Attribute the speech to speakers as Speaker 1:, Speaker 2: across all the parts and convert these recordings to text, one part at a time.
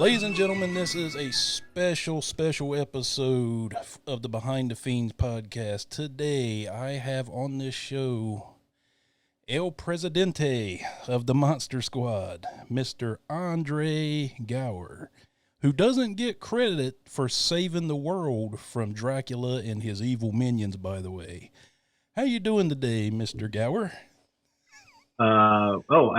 Speaker 1: Ladies and gentlemen, this is a special episode of the Behind the Fiends podcast. Today, I have on this show El Presidente of the Monster Squad, Mr. Andre Gower, who doesn't get credit for saving the world from Dracula and his evil minions, by the way. How you doing today, Mr. Gower?
Speaker 2: Well,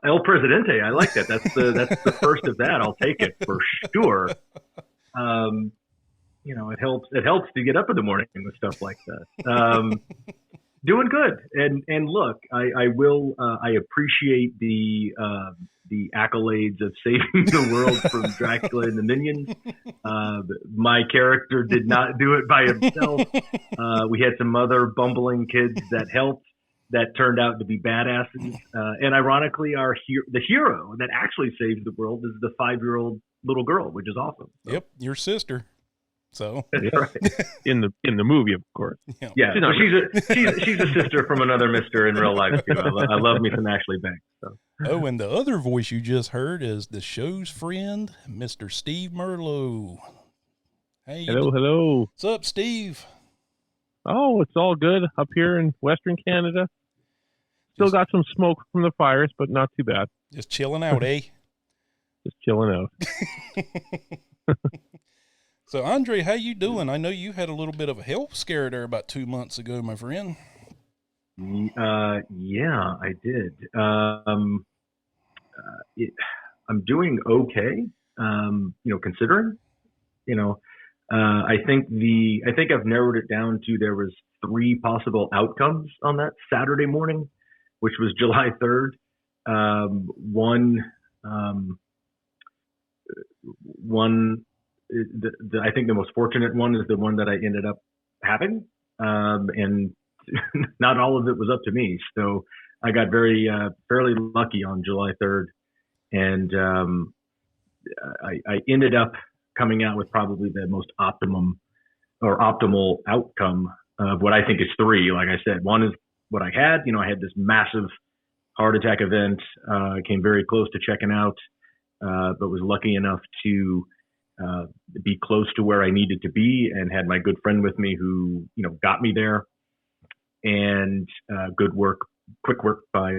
Speaker 2: El Presidente, I like that. That's the first of that. I'll take it for sure. It helps to get up in the morning with stuff like that. Doing good. And look, I appreciate the accolades of saving the world from Dracula and the minions. My character did not do it by himself. We had some other bumbling kids that helped. That turned out to be badasses. And ironically, the hero that actually saves the world is the 5-year-old little girl, which is awesome. So.
Speaker 1: Yep, your sister. So
Speaker 2: right.
Speaker 3: in the movie, of course.
Speaker 2: Yeah, so she's a sister from another Mister in real life too. I love me some Ashley Banks. So.
Speaker 1: Oh, and the other voice you just heard is the show's friend, Mr. Steve Merlot. Hey,
Speaker 3: hello.
Speaker 1: What's up, Steve?
Speaker 3: Oh, it's all good up here in Western Canada. Still got some smoke from the fires, but not too bad.
Speaker 1: Just chilling out, eh?
Speaker 3: Just chilling out.
Speaker 1: So, Andre, how you doing? I know you had a little bit of a health scare there about 2 months ago, my friend.
Speaker 2: Yeah, I did. I'm doing okay. Considering, I think I've narrowed it down to there was 3 possible outcomes on that Saturday morning, which was July 3rd. I think the most fortunate one is the one that I ended up having, and not all of it was up to me. So I got fairly lucky on July 3rd, and I ended up coming out with probably the most optimal outcome of what I think is 3. Like I said, one is what I had. I had this massive heart attack event. I came very close to checking out, but was lucky enough to be close to where I needed to be, and had my good friend with me who got me there. And quick work by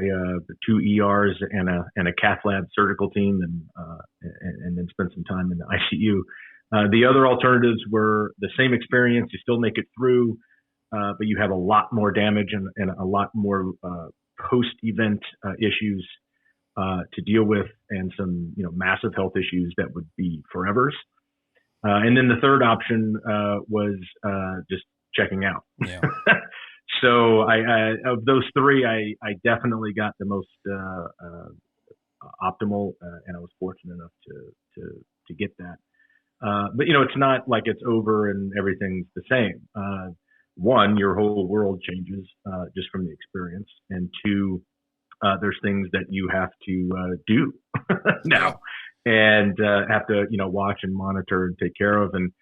Speaker 2: 2 ERs and a cath lab surgical team, and then spent some time in the ICU. The other alternatives were the same experience. You still make it through, but you have a lot more damage and a lot more post-event issues to deal with, and some massive health issues that would be forevers. And then the third option was just checking out.
Speaker 1: Yeah.
Speaker 2: So I of those 3, I definitely got the most optimal, and I was fortunate enough to get that. But it's not like it's over and everything's the same. One, your whole world changes just from the experience, and 2, there's things that you have to do now, and have to watch and monitor and take care of. And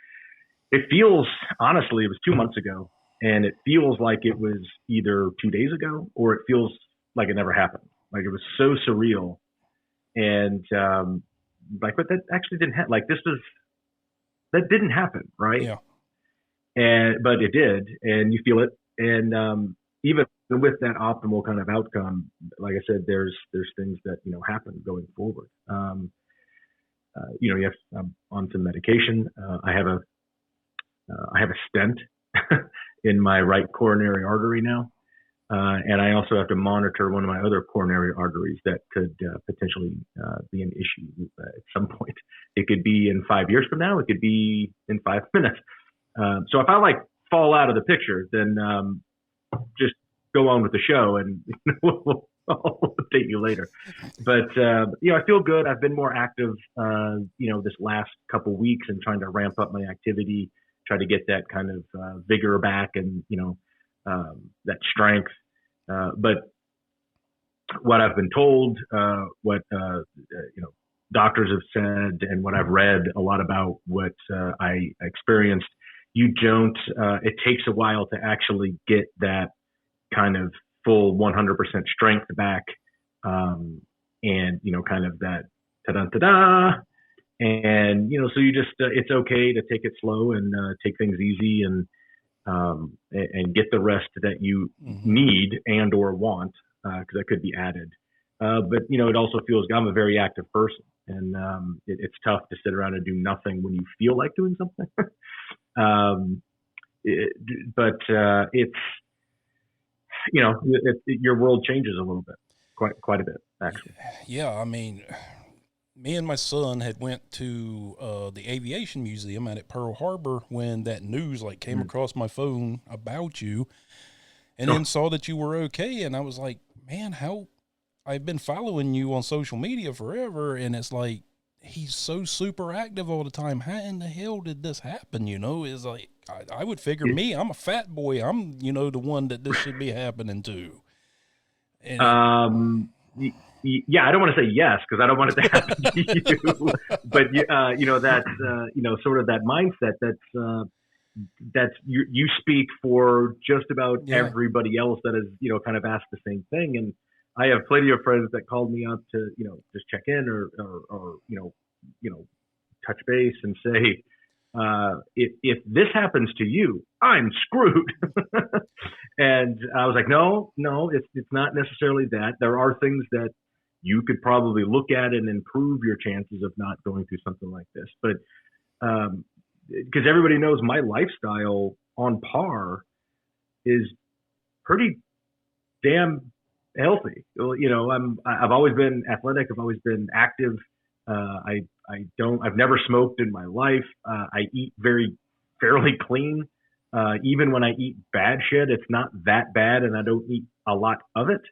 Speaker 2: it feels, honestly, it was 2 months ago. And it feels like it was either 2 days ago, or it feels like it never happened. Like, it was so surreal. And, but that actually didn't happen. Like, that didn't happen, right?
Speaker 1: Yeah.
Speaker 2: But it did, and you feel it. And, even with that optimal kind of outcome, like I said, there's things that, happen going forward. You have, I'm on some medication. I have a stent in my right coronary artery now. And I also have to monitor one of my other coronary arteries that could potentially be an issue at some point. It could be in 5 years from now. It could be in 5 minutes. So if I fall out of the picture, then just go on with the show, and I'll update you later. But I feel good. I've been more active, this last couple weeks, and trying to ramp up my activity, try to get that kind of vigor back, and that strength. But what I've been told, what doctors have said, and what I've read a lot about what I experienced, you don't. It takes a while to actually get that kind of full 100% strength back, and kind of that ta-da, And, so you just, it's okay to take it slow and take things easy and get the rest that you need and or want, because that could be added. But, it also feels, I'm a very active person, and it's tough to sit around and do nothing when you feel like doing something. It's, your world changes a little bit, quite a bit, actually.
Speaker 1: Yeah, I mean, me and my son had went to the aviation museum out at Pearl Harbor when that news came across my phone about you, and then saw that you were okay, and I was like, man, how I've been following you on social media forever, and it's like he's so super active all the time. How in the hell did this happen? It's like I would figure I'm a fat boy. I'm the one that this should be happening to. And
Speaker 2: yeah, I don't want to say yes because I don't want it to happen to you. But that's sort of that mindset. That's you speak for just about everybody else that has kind of asked the same thing. And I have plenty of friends that called me up to just check in or touch base and say, if this happens to you, I'm screwed. And I was like, no, it's not necessarily that. There are things that you could probably look at and improve your chances of not going through something like this. But because everybody knows my lifestyle on par is pretty damn healthy. I've always been athletic. I've always been active. I've never smoked in my life. I eat fairly clean. Even when I eat bad shit, it's not that bad, and I don't eat a lot of it,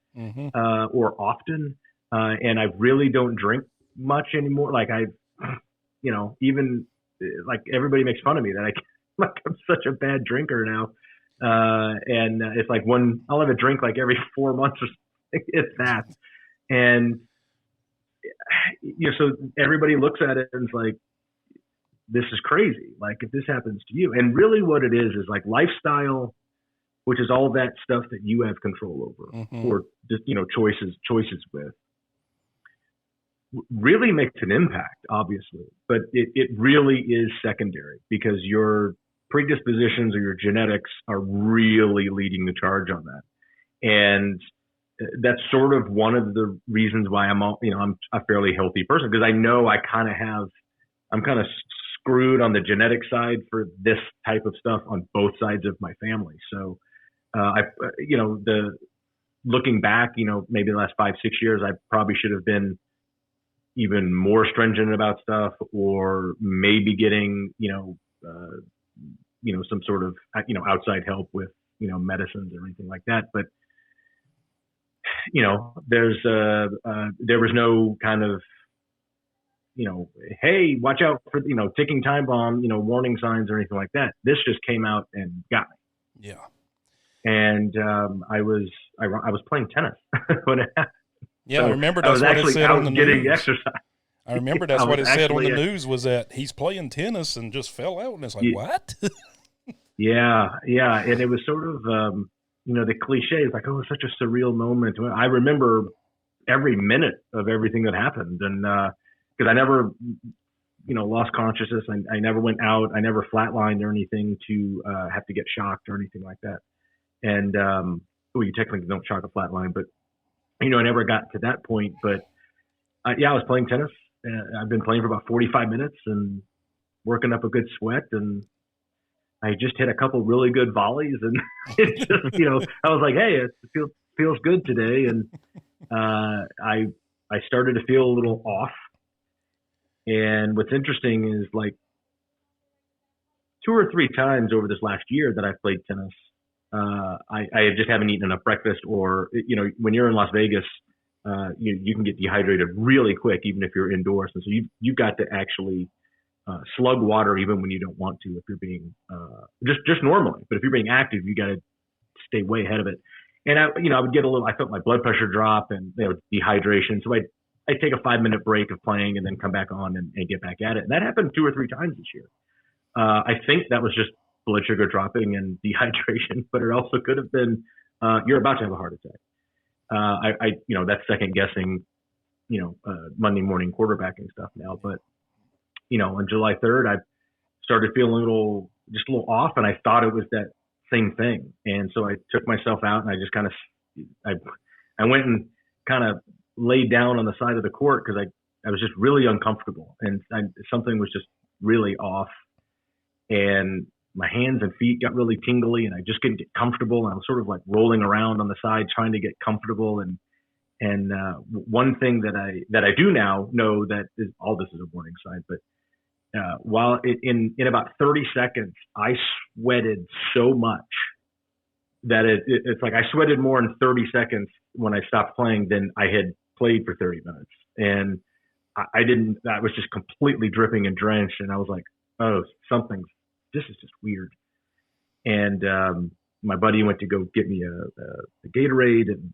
Speaker 2: or often. And I really don't drink much anymore. Even everybody makes fun of me that I'm such a bad drinker now. And it's like I'll have a drink every 4 months or something. It's that. And, so everybody looks at it and it's like, this is crazy. If this happens to you, and really what it is lifestyle, which is all that stuff that you have control over, or just, choices with, really makes an impact, obviously, but it really is secondary because your predispositions or your genetics are really leading the charge on that. And that's sort of one of the reasons why I'm a fairly healthy person, because I know I'm kind of screwed on the genetic side for this type of stuff on both sides of my family. So, looking back, maybe the last 5-6 years, I probably should have been even more stringent about stuff, or maybe getting, some sort of, outside help with, medicines or anything like that. But, there was no kind of, hey, watch out for, ticking time bomb, warning signs or anything like that. This just came out and got me.
Speaker 1: Yeah.
Speaker 2: And I was playing tennis when it happened.
Speaker 1: Yeah, so I remember that's what it said on the
Speaker 2: news.
Speaker 1: Exercise. I remember that's what it said on the news, was that he's playing tennis and just fell out, and it's like, what?
Speaker 2: Yeah, and it was sort of, the cliche is oh, it's such a surreal moment. I remember every minute of everything that happened, and because I never, lost consciousness. I never went out. I never flatlined or anything to have to get shocked or anything like that. And you technically don't shock a flatline, but I never got to that point. But I was playing tennis. I've been playing for about 45 minutes and working up a good sweat, and I just hit a couple really good volleys, and it just, I was like, hey, it feels good today. And I started to feel a little off. And what's interesting is 2 or 3 times over this last year that I've played tennis, I just haven't eaten enough breakfast, or, when you're in Las Vegas, you can get dehydrated really quick, even if you're indoors. And so you've got to actually slug water even when you don't want to, if you're being just normally. But if you're being active, you got to stay way ahead of it. And I would get I felt my blood pressure drop and dehydration. So I'd take a 5-minute break of playing and then come back on and get back at it. And that happened 2 or 3 times this year. I think that was just blood sugar dropping and dehydration, but it also could have been you're about to have a heart attack. That's second guessing, Monday morning quarterbacking stuff now. But on July 3rd, I started feeling just a little off, and I thought it was that same thing. And so I took myself out, and I just kind of, I went and kind of laid down on the side of the court because I was just really uncomfortable, and something was just really off, and my hands and feet got really tingly, and I just couldn't get comfortable. And I was sort of like rolling around on the side trying to get comfortable. And one thing that I do now know that is all this is a warning sign, but while in about 30 seconds, I sweated so much that it's like I sweated more in 30 seconds when I stopped playing than I had played for 30 minutes. And I was just completely dripping and drenched. And I was like, oh, this is just weird. And my buddy went to go get me a Gatorade and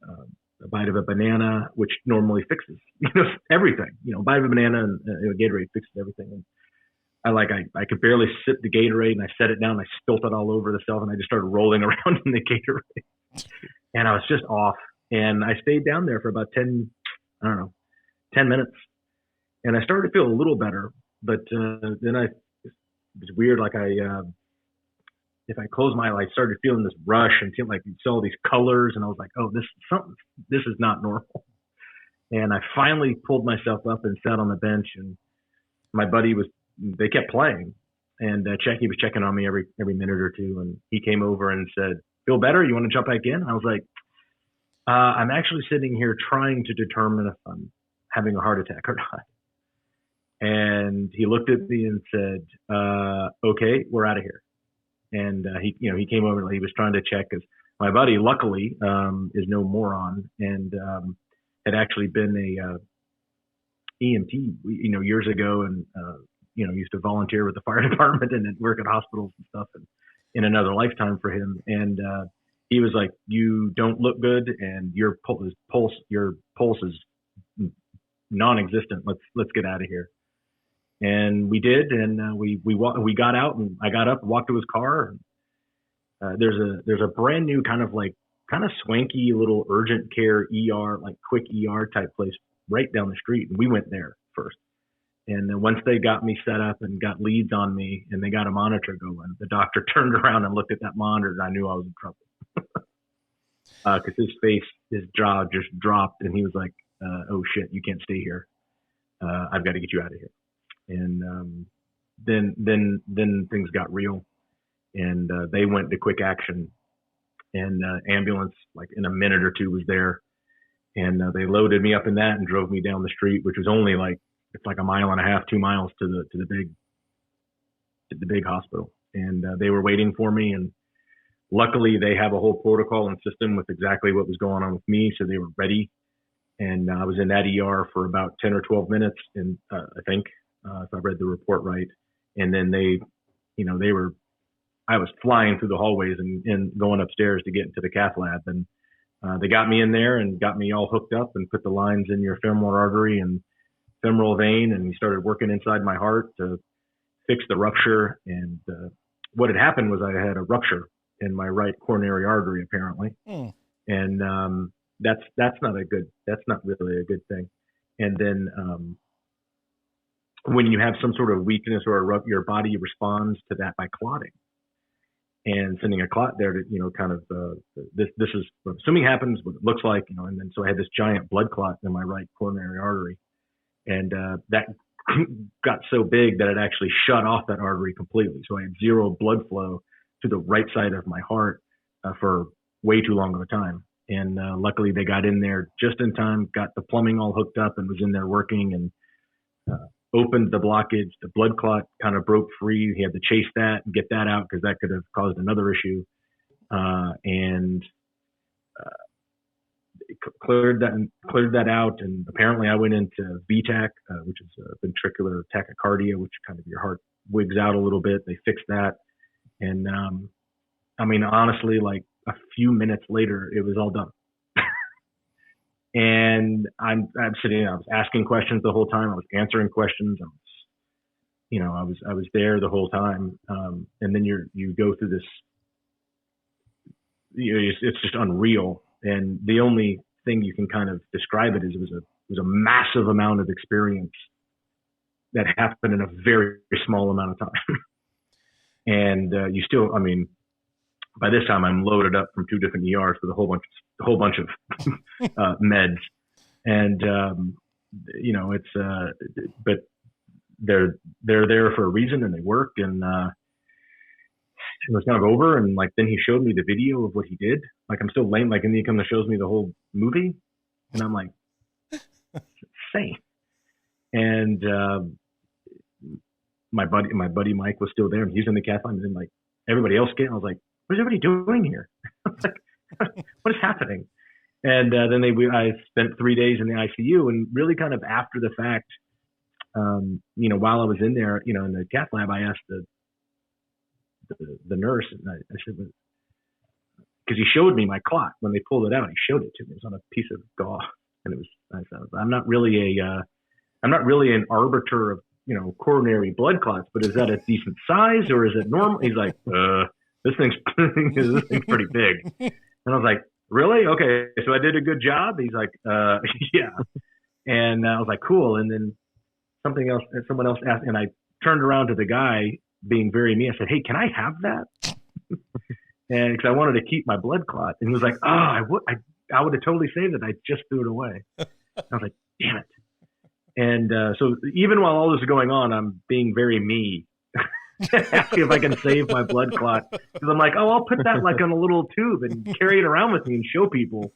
Speaker 2: a bite of a banana, which normally fixes everything. A bite of a banana and a Gatorade fixes everything. And I could barely sip the Gatorade, and I set it down, and I spilt it all over the shelf, and I just started rolling around in the Gatorade. And I was just off. And I stayed down there for about 10 minutes. And I started to feel a little better, but then it was weird. Like if I closed my eyes, I started feeling this rush and feeling like you saw these colors, and I was like, oh, this is not normal. And I finally pulled myself up and sat on the bench, and my buddy they kept playing, and he was checking on me every minute or two, and he came over and said, feel better? You want to jump back in? I was like, I'm actually sitting here trying to determine if I'm having a heart attack or not. And he looked at me and said, okay, we're out of here. And he came over, and he was trying to check, because my buddy, luckily, is no moron, and had actually been a EMT, years ago, and used to volunteer with the fire department and work at hospitals and stuff, and in another lifetime for him. And he was like, you don't look good, and your pulse is non-existent. Let's get out of here. And we did, and we got out, and I got up and walked to his car. There's a brand new kind of swanky little urgent care ER, like quick ER type place right down the street, and we went there first. And then once they got me set up and got leads on me, and they got a monitor going, the doctor turned around and looked at that monitor, and I knew I was in trouble. Because his jaw just dropped, and he was like, oh shit, you can't stay here. I've got to get you out of here. And then things got real, and they went to quick action, and ambulance, like in a minute or two, was there. And they loaded me up in that and drove me down the street, which was only it's like a mile and a half, 2 miles to the big hospital. And they were waiting for me, and luckily they have a whole protocol and system with exactly what was going on with me, so they were ready. And I was in that ER for about 10 or 12 minutes, and I think, if I read the report right. And then I was flying through the hallways and going upstairs to get into the cath lab, and they got me in there and got me all hooked up and put the lines in your femoral artery and femoral vein, and he started working inside my heart to fix the rupture. And what had happened was I had a rupture in my right coronary artery, apparently. And that's not really a good thing. And then when you have some sort of weakness or your body responds to that by clotting and sending a clot there to, this is what assuming happens, what it looks like, and then so I had this giant blood clot in my right coronary artery, and that got so big that it actually shut off that artery completely. So I had zero blood flow to the right side of my heart for way too long of a time. And luckily they got in there just in time, got the plumbing all hooked up, and was in there working, and opened the blockage. The blood clot kind of broke free. He had to chase that and get that out, because that could have caused another issue. And cleared that out. And apparently I went into VTAC, which is ventricular tachycardia, which kind of your heart wigs out a little bit. They fixed that. And honestly, like a few minutes later, it was all done. And I'm sitting, I was asking questions the whole time. I was answering questions. I was there the whole time. And then you go through this, it's just unreal. And the only thing you can kind of describe it as, it was a massive amount of experience that happened in a very, very small amount of time. And you still, I mean, by this time I'm loaded up from 2 different ERs with a whole bunch of meds, and you know, it's but they're there for a reason, and they work, and it was kind of over. And like then he showed me the video of what he did. Like I'm still lame. Like, and then he comes and shows me the whole movie, and I'm like, it's insane. And my buddy Mike was still there, and he's in the cath lab, and then like everybody else came. I was like, what is everybody doing here? I was like, what is happening? And then I spent 3 days in the ICU, and really kind of after the fact, you know, while I was in there, you know, in the cath lab, I asked the nurse, and I said, because he showed me my clot when they pulled it out. He showed it to me. It was on a piece of gauze, and it was. I said, I'm not really an arbiter of, you know, coronary blood clots, but is that a decent size or is it normal? He's like, this thing's pretty big. And I was like, really? Okay, so I did a good job. He's like, yeah. And I was like, cool. And then someone else asked, and I turned around to the guy being very me. I said, hey, can I have that? And because I wanted to keep my blood clot. And he was like, oh, I would have totally saved it. I just threw it away. I was like, damn it. And so even while all this is going on, I'm being very me, asking if I can save my blood clot. Because I'm like, oh, I'll put that like on a little tube and carry it around with me and show people.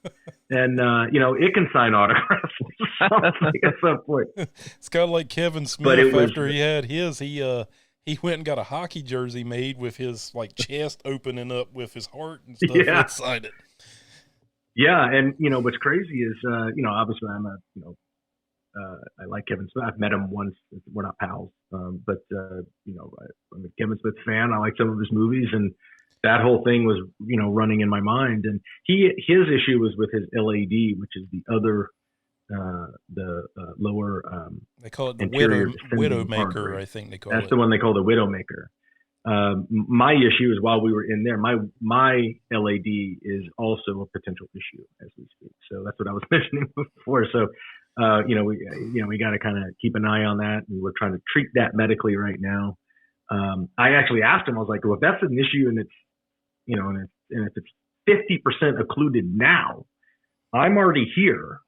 Speaker 2: And, you know, it can sign autographs at some point.
Speaker 1: It's kind of like Kevin Smith after he had his. He went and got a hockey jersey made with his like chest opening up with his heart and stuff inside it.
Speaker 2: Yeah, and you know what's crazy is you know, obviously I'm I like Kevin Smith. I've met him once. We're not pals, but you know, I'm a Kevin Smith fan. I like some of his movies, and that whole thing was, you know, running in my mind. And his issue was with his LAD, which is the other lower.
Speaker 1: They call it the Widowmaker. I think they call it.
Speaker 2: That's the one they call the Widowmaker. My issue is while we were in there, my LAD is also a potential issue as we speak. So that's what I was mentioning before. So. You know, we got to kind of keep an eye on that, and we're trying to treat that medically right now. I actually asked him, I was like, well, if that's an issue and it's, you know, and if it's 50% occluded now, I'm already here,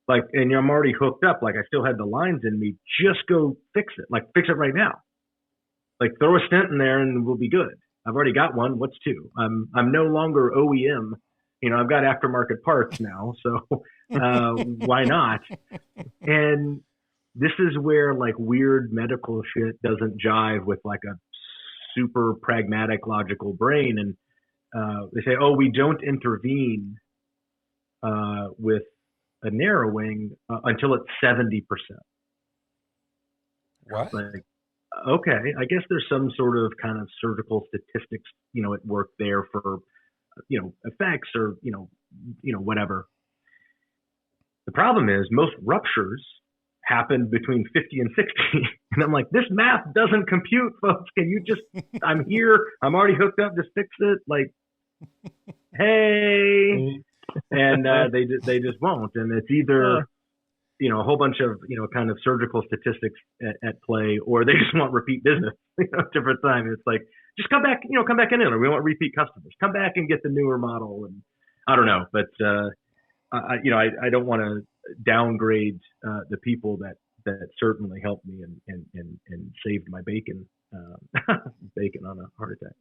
Speaker 2: like, and I'm already hooked up, like I still had the lines in me. Just go fix it, like fix it right now, like throw a stent in there and we'll be good. I've already got one. What's two? I'm no longer OEM. You know, I've got aftermarket parts now, so why not? And this is where like weird medical shit doesn't jive with like a super pragmatic, logical brain. And they say, oh, we don't intervene with a narrowing until it's 70%.
Speaker 1: What?
Speaker 2: Like, okay, I guess there's some sort of kind of surgical statistics, you know, at work there for, you know, effects or, you know, whatever. The problem is most ruptures happen between 50 and 60. And I'm like, this math doesn't compute, folks. Can you just, I'm here. I'm already hooked up. Just fix it. Like, hey. And they just won't. And it's either, you know, a whole bunch of, you know, kind of surgical statistics at play, or they just want repeat business, you know, different time. It's like, just come back in, or we want repeat customers. Come back and get the newer model. And I don't know, but I don't want to downgrade the people that certainly helped me and saved my bacon on a heart attack,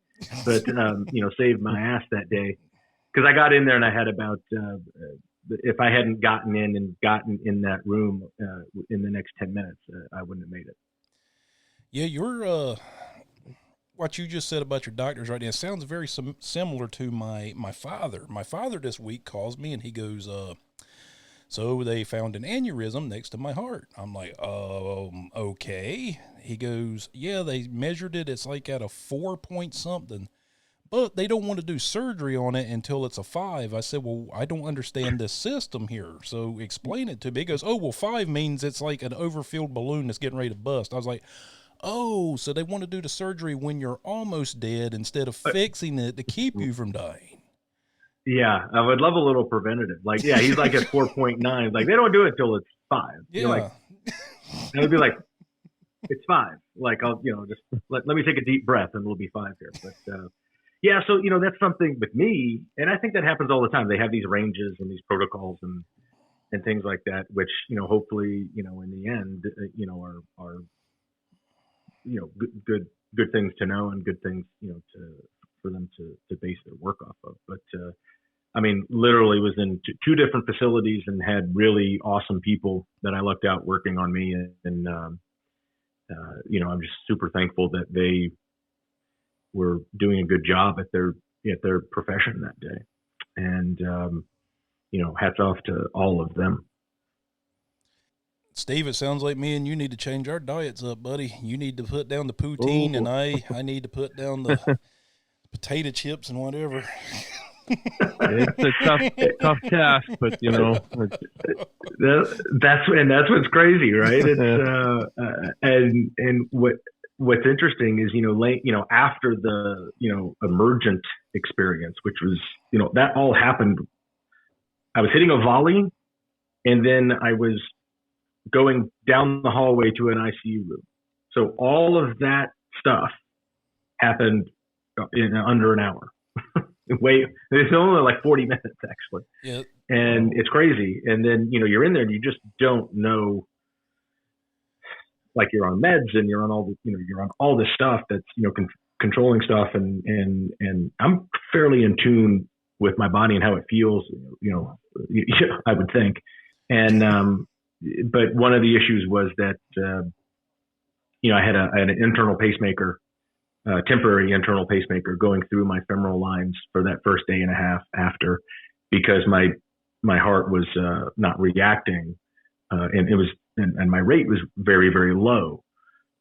Speaker 2: but you know, saved my ass that day, because I got in there and I had about if I hadn't gotten in that room in the next 10 minutes, I wouldn't have made it.
Speaker 1: Yeah, you're what you just said about your doctors right now sounds very similar to my father. My father this week calls me and he goes, so they found an aneurysm next to my heart. I'm like, okay. He goes, yeah, they measured it. It's like at a 4 point something, but they don't want to do surgery on it until it's a 5. I said, well, I don't understand this system here, so explain it to me. He goes, oh, well, 5 means it's like an overfilled balloon that's getting ready to bust. I was like, oh, so they want to do the surgery when you're almost dead instead of fixing it to keep you from dying.
Speaker 2: Yeah, I would love a little preventative. Like, yeah, he's like at 4.9. Like, they don't do it till it's 5.
Speaker 1: Yeah.
Speaker 2: You're like, it would be like, it's 5. Like, I'll, just let me take a deep breath and we'll be 5 here. But, yeah, so, that's something with me. And I think that happens all the time. They have these ranges and these protocols and things like that, which, hopefully, in the end, are good things to know and good things, for them to base their work off of. But, I mean, literally was in 2 different facilities and had really awesome people that I lucked out working on me. And I'm just super thankful that they were doing a good job at their profession that day. And, hats off to all of them.
Speaker 1: Steve, it sounds like me and you need to change our diets up, buddy. You need to put down the poutine, and I need to put down the potato chips and whatever.
Speaker 3: It's a tough task, but
Speaker 2: that's what's crazy, right? It's and what's interesting is after the emergent experience, which was that all happened. I was hitting a volley, and then I was going down the hallway to an ICU room. So all of that stuff happened in under an hour. It's only like 40 minutes actually.
Speaker 1: Yeah.
Speaker 2: And it's crazy. And then, you're in there and you just don't know, like, you're on meds and you're on all the, you're on all this stuff that's, controlling stuff. And I'm fairly in tune with my body and how it feels, I would think. And, but one of the issues was that, I had an internal pacemaker, temporary internal pacemaker going through my femoral lines for that first day and a half after, because my heart was not reacting, and my rate was very, very low.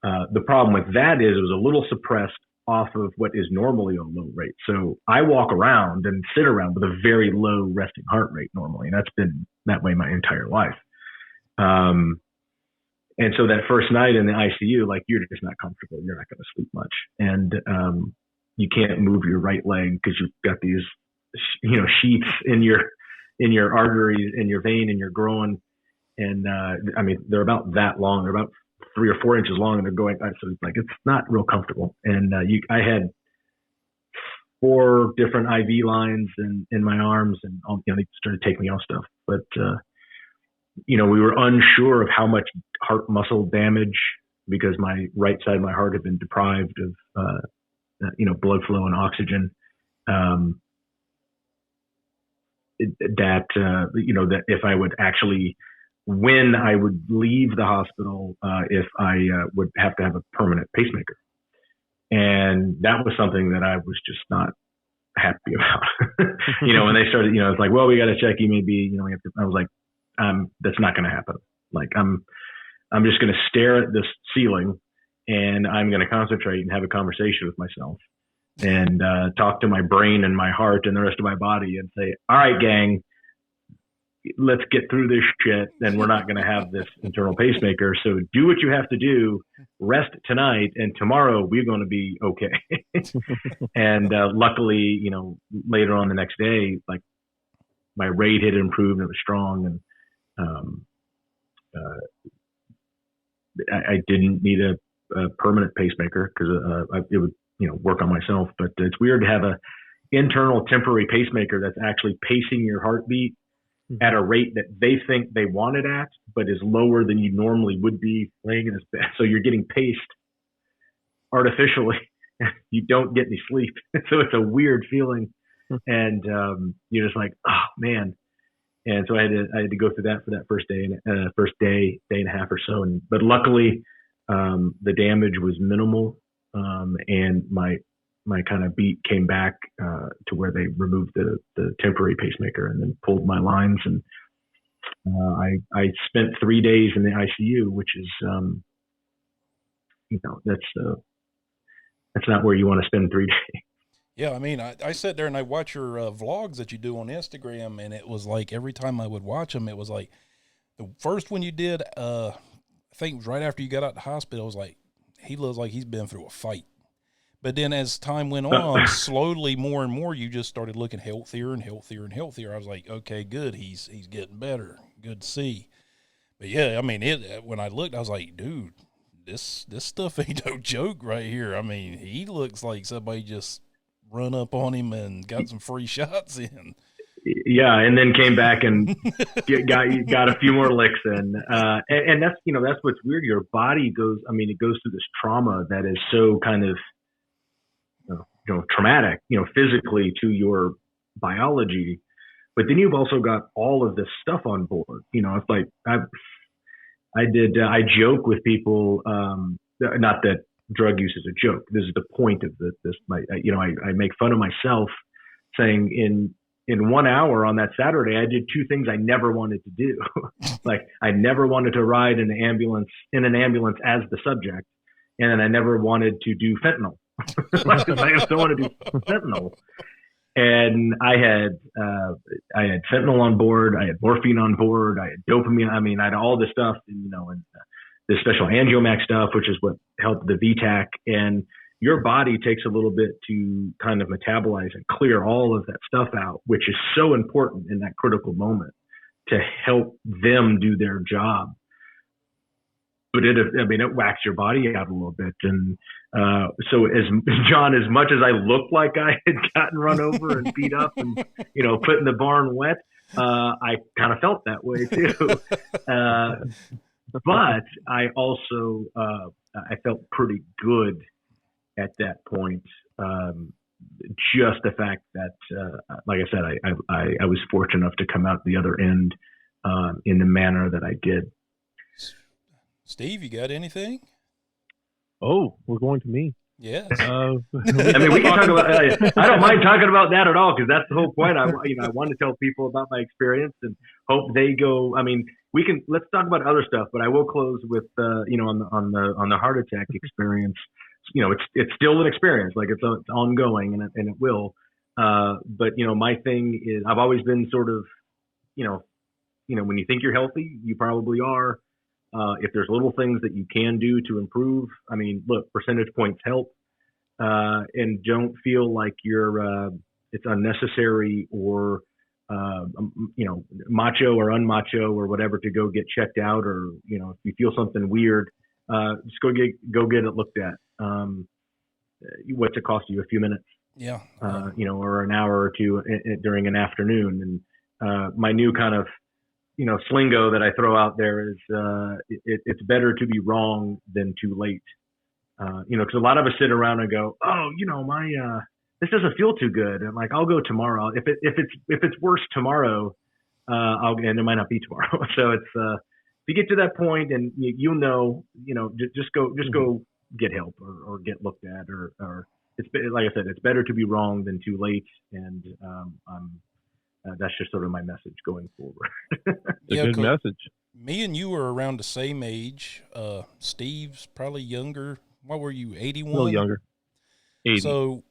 Speaker 2: The problem with that is it was a little suppressed off of what is normally a low rate. So I walk around and sit around with a very low resting heart rate normally, and that's been that way my entire life. And so that first night in the ICU, like, you're just not comfortable. You're not going to sleep much. And, you can't move your right leg because you've got these, sheaths in your arteries, in your vein, in your groin. And, I mean, they're about that long. They're about 3 or 4 inches long, and they're going, so it's like, it's not real comfortable. And, I had 4 different IV lines in my arms, and, they started taking me off stuff. But, we were unsure of how much heart muscle damage, because my right side of my heart had been deprived of, blood flow and oxygen. That if I would actually, when I would leave the hospital, if I would have to have a permanent pacemaker. And that was something that I was just not happy about. When they started, it's like, well, we got to check you, maybe, I was like, that's not going to happen. Like, I'm just going to stare at this ceiling, and I'm going to concentrate and have a conversation with myself and talk to my brain and my heart and the rest of my body and say, all right, gang, let's get through this shit. And we're not going to have this internal pacemaker. So do what you have to do, rest tonight, and tomorrow we're going to be okay. And luckily, later on the next day, like, my rate had improved and it was strong. And I didn't need a permanent pacemaker because it would, work on myself. But it's weird to have a internal temporary pacemaker that's actually pacing your heartbeat at a rate that they think they want it at, but is lower than you normally would be laying in this bed. So you're getting paced artificially. You don't get any sleep. So it's a weird feeling. And you're just like, oh man. And so I had to go through that for that first day and a half or so. But luckily, the damage was minimal, and my kind of beat came back to where they removed the temporary pacemaker and then pulled my lines. And I spent 3 days in the ICU, which is, that's not where you want to spend 3 days.
Speaker 1: Yeah, I mean, I sit there and I watch your vlogs that you do on Instagram, and it was like every time I would watch them, it was like the first one you did, I think it was right after you got out of the hospital, it was like, he looks like he's been through a fight. But then as time went on, slowly more and more, you just started looking healthier and healthier and healthier. I was like, okay, good, he's getting better. Good to see. But yeah, I mean, when I looked, I was like, dude, this stuff ain't no joke right here. I mean, he looks like somebody just run up on him and got some free shots in.
Speaker 2: Yeah, and then came back and got a few more licks in, and that's that's what's weird. Your body goes, I mean, it goes through this trauma that is so kind of traumatic, physically to your biology, but then you've also got all of this stuff on board. It's like I joke with people, not that drug use is a joke. This is the point of this. I make fun of myself saying in 1 hour on that Saturday, I did two things I never wanted to do. Like I never wanted to ride in an ambulance as the subject. And then I never wanted to do fentanyl. Like, I still want to do fentanyl. And I had fentanyl on board. I had morphine on board. I had dopamine. I mean, I had all this stuff, and the special angiomax stuff, which is what helped the VTAC. And your body takes a little bit to kind of metabolize and clear all of that stuff out, which is so important in that critical moment to help them do their job. But it whacks your body out a little bit. And so John, as much as I looked like I had gotten run over and beat up and, put in the barn wet, I kind of felt that way too. But I also, I felt pretty good at that point. Just the fact that, like I said, I was fortunate enough to come out the other end in the manner that I did.
Speaker 1: Steve, you got anything?
Speaker 3: Oh, we're going to me.
Speaker 1: Yes.
Speaker 2: I mean, we can talk about. I don't mind talking about that at all, because that's the whole point. I want to tell people about my experience and hope they go. I mean, let's talk about other stuff, but I will close with on the heart attack experience. It's still an experience, like it's ongoing, and it will. But my thing is, I've always been sort of, when you think you're healthy, you probably are. If there's little things that you can do to improve, I mean, look, percentage points help, and don't feel like it's unnecessary or, macho or unmacho or whatever to go get checked out, or, if you feel something weird, just go get it looked at. What's it cost you? A few minutes?
Speaker 1: Yeah.
Speaker 2: Or an hour or two during an afternoon. And, my new kind of, slingo that I throw out there is, it's better to be wrong than too late. Because a lot of us sit around and go, oh, this doesn't feel too good. And like, I'll go tomorrow. If it's worse tomorrow, and it might not be tomorrow. So it's, if you get to that point and just go get help or get looked at, or it's, like I said, it's better to be wrong than too late. And, that's just sort of my message going forward.
Speaker 3: It's a good message.
Speaker 1: Me and you were around the same age. Steve's probably younger. What were you, 81?
Speaker 3: A little younger. 80.
Speaker 1: So,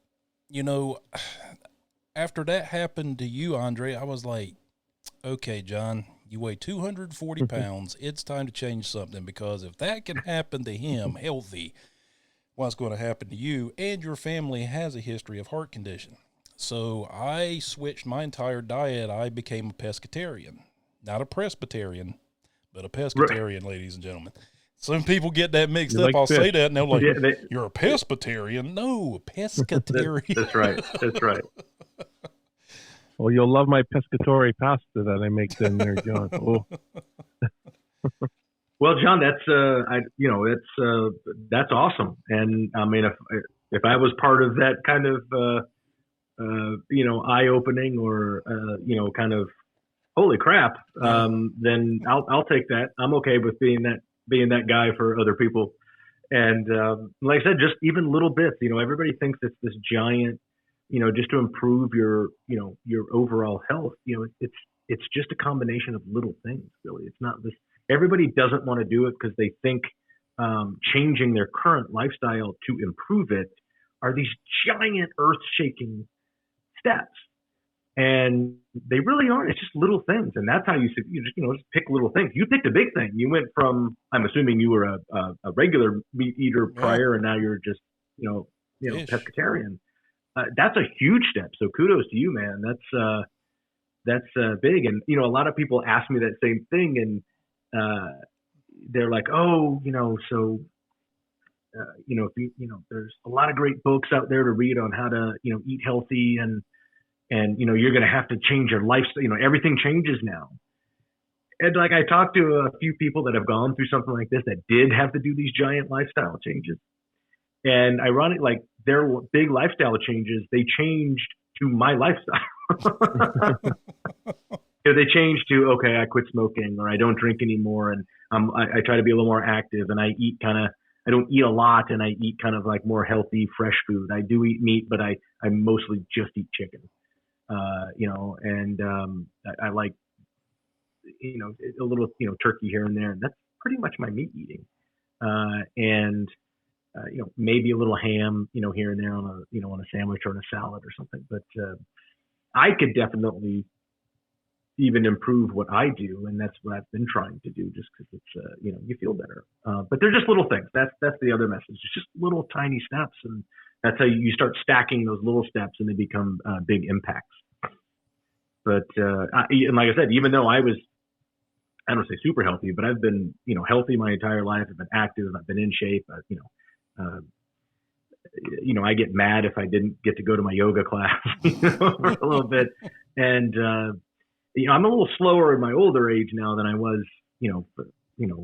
Speaker 1: after that happened to you, Andre, I was like, okay, John, you weigh 240 pounds. It's time to change something, because if that can happen to him healthy, what's going to happen to you? And your family has a history of heart condition. So I switched my entire diet. I became a pescatarian, not a Presbyterian, but a pescatarian, ladies and gentlemen. Some people get that mixed up.
Speaker 3: Like
Speaker 1: I'll
Speaker 3: fish.
Speaker 1: say that, and they're like, you're a pescatarian. No, pescatarian.
Speaker 2: That's right. That's right.
Speaker 3: Well, you'll love my pescatore pasta that I make then there, John. Oh.
Speaker 2: Well, John, that's awesome. And I mean, if I was part of that kind of, eye-opening or, kind of holy crap, then I'll take that. I'm okay with being that guy for other people. And, like I said, just even little bits, everybody thinks it's this giant, just to improve your overall health. It's just a combination of little things, really. It's not this, everybody doesn't want to do it because they think, changing their current lifestyle to improve it are these giant earth-shaking steps, and they really aren't. It's just little things, and that's how you just pick little things. You picked a big thing. You went from, I'm assuming you were a regular meat eater prior, and now you're just pescatarian. That's a huge step. So kudos to you, man. That's big. And a lot of people ask me that same thing, and they're like, oh, so there's a lot of great books out there to read on how to, eat healthy and you're going to have to change your lifestyle. Everything changes now. And like I talked to a few people that have gone through something like this that did have to do these giant lifestyle changes. And ironic, like their big lifestyle changes, they changed to my lifestyle. They changed to, okay, I quit smoking or I don't drink anymore. And I try to be a little more active and I don't eat a lot and I eat kind of like more healthy, fresh food. I do eat meat, but I mostly just eat chicken. I like, a little, turkey here and there. And that's pretty much my meat eating. Maybe a little ham, here and there on a sandwich or on a salad or something. But I could definitely even improve what I do. And that's what I've been trying to do just because it's, you feel better. But they're just little things. That's the other message. It's just little tiny steps. And that's how you start stacking those little steps and they become big impacts. But and like I said, even though I don't say super healthy, but I've been, healthy my entire life. I've been active. I've been in shape. I get mad if I didn't get to go to my yoga class, for a little bit. And, I'm a little slower in my older age now than I was,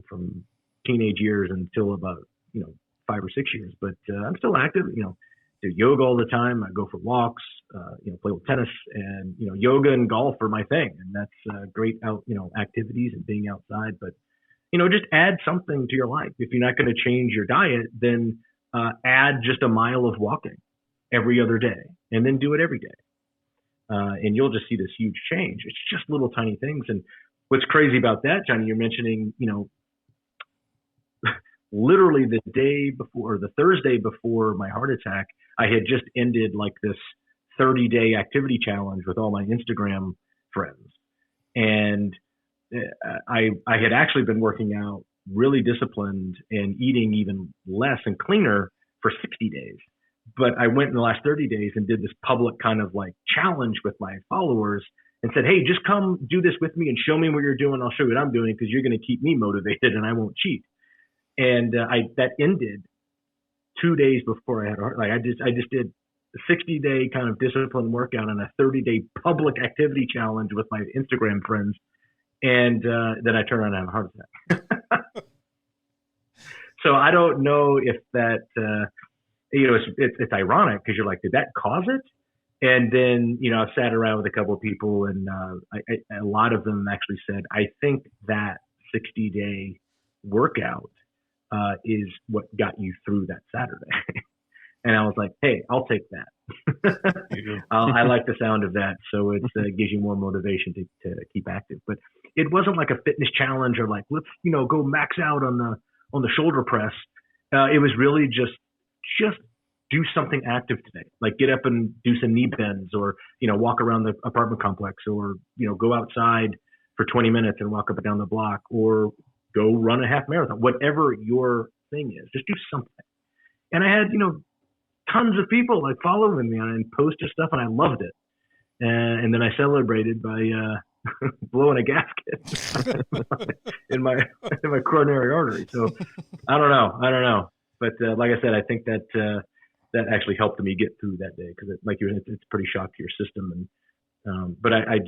Speaker 2: from teenage years until about, 5 or 6 years, but I'm still active, do yoga all the time. I go for walks, play with tennis and, yoga and golf are my thing. And that's great out, activities and being outside, but, just add something to your life. If you're not going to change your diet, then add just a mile of walking every other day and then do it every day. And you'll just see this huge change. It's just little tiny things. And what's crazy about that, Johnny, you're mentioning, literally the day before, the Thursday before my heart attack, I had just ended like this 30-day activity challenge with all my Instagram friends. And I had actually been working out really disciplined and eating even less and cleaner for 60 days. But I went in the last 30 days and did this public kind of like challenge with my followers and said, hey, just come do this with me and show me what you're doing. I'll show you what I'm doing because you're going to keep me motivated and I won't cheat. And that ended 2 days before I had a heart. Like I just did a 60-day kind of disciplined workout and a 30-day public activity challenge with my Instagram friends. And then I turned around and had a heart attack. So I don't know if that, it's ironic because you're like, did that cause it? And then, I've sat around with a couple of people and a lot of them actually said, I think that 60-day workout is what got you through that Saturday. And I was like, hey, I'll take that. I like the sound of that. So it gives you more motivation to keep active. But it wasn't like a fitness challenge or like, let's, go max out on the shoulder press. It was really just do something active today. Like get up and do some knee bends or, walk around the apartment complex or, go outside for 20 minutes and walk up and down the block or go run a half marathon, whatever your thing is, just do something. And I had, tons of people like following me and posted stuff and I loved it. And then I celebrated by, blowing a gasket in my coronary artery. So I don't know. But like I said, I think that that actually helped me get through that day because it's pretty shock to your system. And but I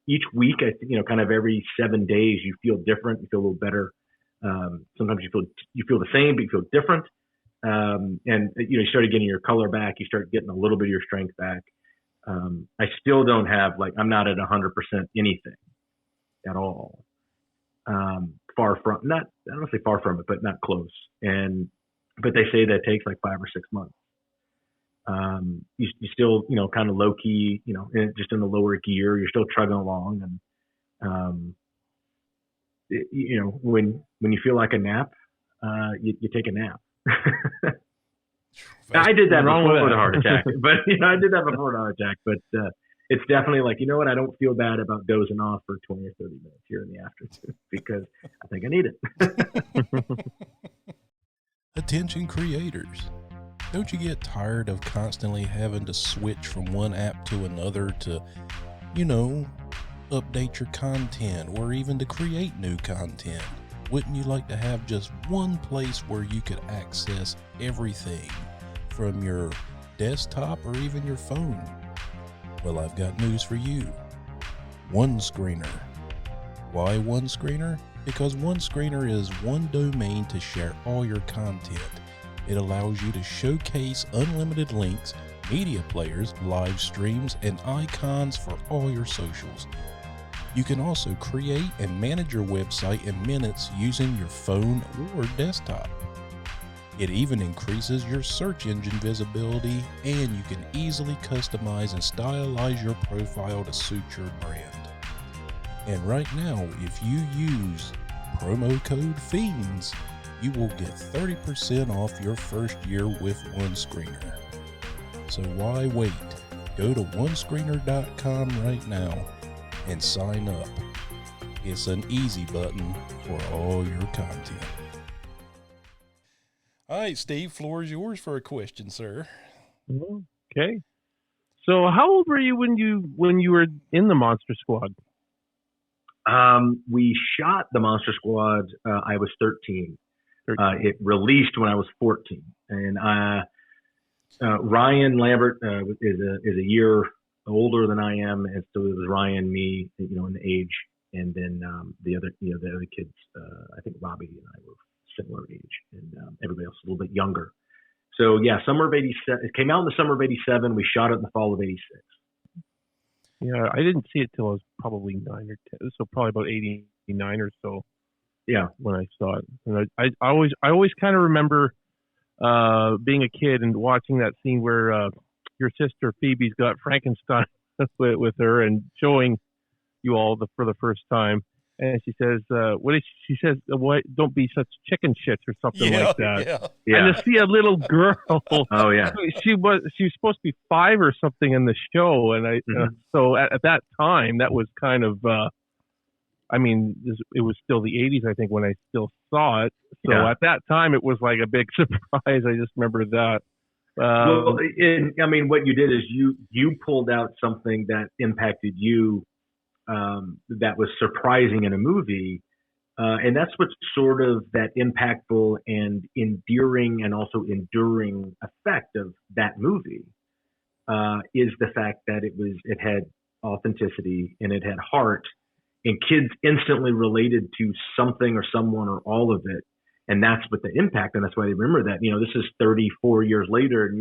Speaker 2: each week, kind of every 7 days, you feel different. You feel a little better. Sometimes you feel the same, but you feel different. And you started getting your color back. You start getting a little bit of your strength back. I still don't have I'm not at 100% anything at all. Far from, I don't say far from it, but not close. But they say that takes like 5 or 6 months. You still, kind of low key, just in the lower gear, you're still trugging along. And, when you feel like a nap, you take a nap. I did that before the heart attack, but I did that before the heart attack, but it's definitely like, I don't feel bad about dozing off for 20 or 30 minutes here in the afternoon because I think I need it.
Speaker 1: Attention creators. Don't you get tired of constantly having to switch from one app to another to, update your content or even to create new content? wouldn't you like to have just one place where you could access everything from your desktop or even your phone? Well, I've got news for you. One Screener. Why One Screener? Because One Screener is one domain to share all your content. It allows you to showcase unlimited links, media players, live streams, and icons for all your socials. You can also create and manage your website in minutes using your phone or desktop. It even increases your search engine visibility, and you can easily customize and stylize your profile to suit your brand. And right now, if you use promo code FIENDS, you will get 30% off your first year with One Screener. So why wait? Go to onescreener.com right now and sign up. It's an easy button for all your content. All right, Steve, floor is yours for a question, sir.
Speaker 3: Okay. So how old were you when you were in the Monster Squad?
Speaker 2: We shot the Monster Squad. I was 13.
Speaker 3: 13.
Speaker 2: It released when I was 14, and Ryan Lambert is a year older than I am, and so it was Ryan, me, in the age, and then the other kids. I think Robbie and I were similar age, and everybody else a little bit younger. So yeah, summer of '87. It came out in the summer of '87. We shot it in the fall of '86.
Speaker 3: Yeah, I didn't see it till I was probably 9 or 10, so probably about 89 or so.
Speaker 2: Yeah,
Speaker 3: when I saw it, and I always kind of remember being a kid and watching that scene where your sister Phoebe's got Frankenstein with her and showing you all for the first time, and she says, she says, "What? Don't be such chicken shits" or something like that.
Speaker 2: Yeah.
Speaker 3: And to see a little girl,
Speaker 2: oh yeah,
Speaker 3: she was supposed to be 5 or something in the show, and so at that time that was kind of. It was still the 80s, I think, when I still saw it. So at that time, it was like a big surprise. I just remember that.
Speaker 2: What you did is you pulled out something that impacted you that was surprising in a movie. And that's what's sort of that impactful and endearing and also enduring effect of that movie is the fact that it had authenticity and it had heart. And kids instantly related to something or someone or all of it. And that's what the impact. And that's why they remember that, this is 34 years later and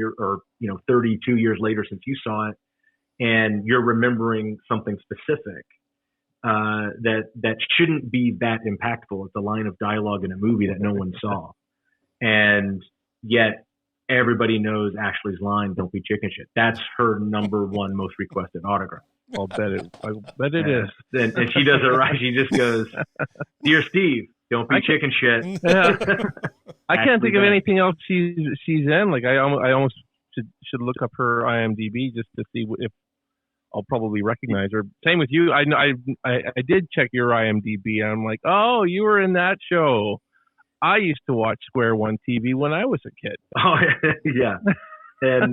Speaker 2: 32 years later since you saw it. And you're remembering something specific that shouldn't be that impactful. It's a line of dialogue in a movie that no one saw. And yet everybody knows Ashley's line, "Don't be chicken shit." That's her number one most requested autograph.
Speaker 3: I'll bet it is.
Speaker 2: And she does it right. She just goes, "Dear Steve, don't be chicken shit."
Speaker 3: I can't think of anything else she's in. Like I almost should look up her IMDb just to see if I'll probably recognize her. Same with you. I did check your IMDb, and I'm like, oh, you were in that show. I used to watch Square One TV when I was a kid.
Speaker 2: Oh yeah, and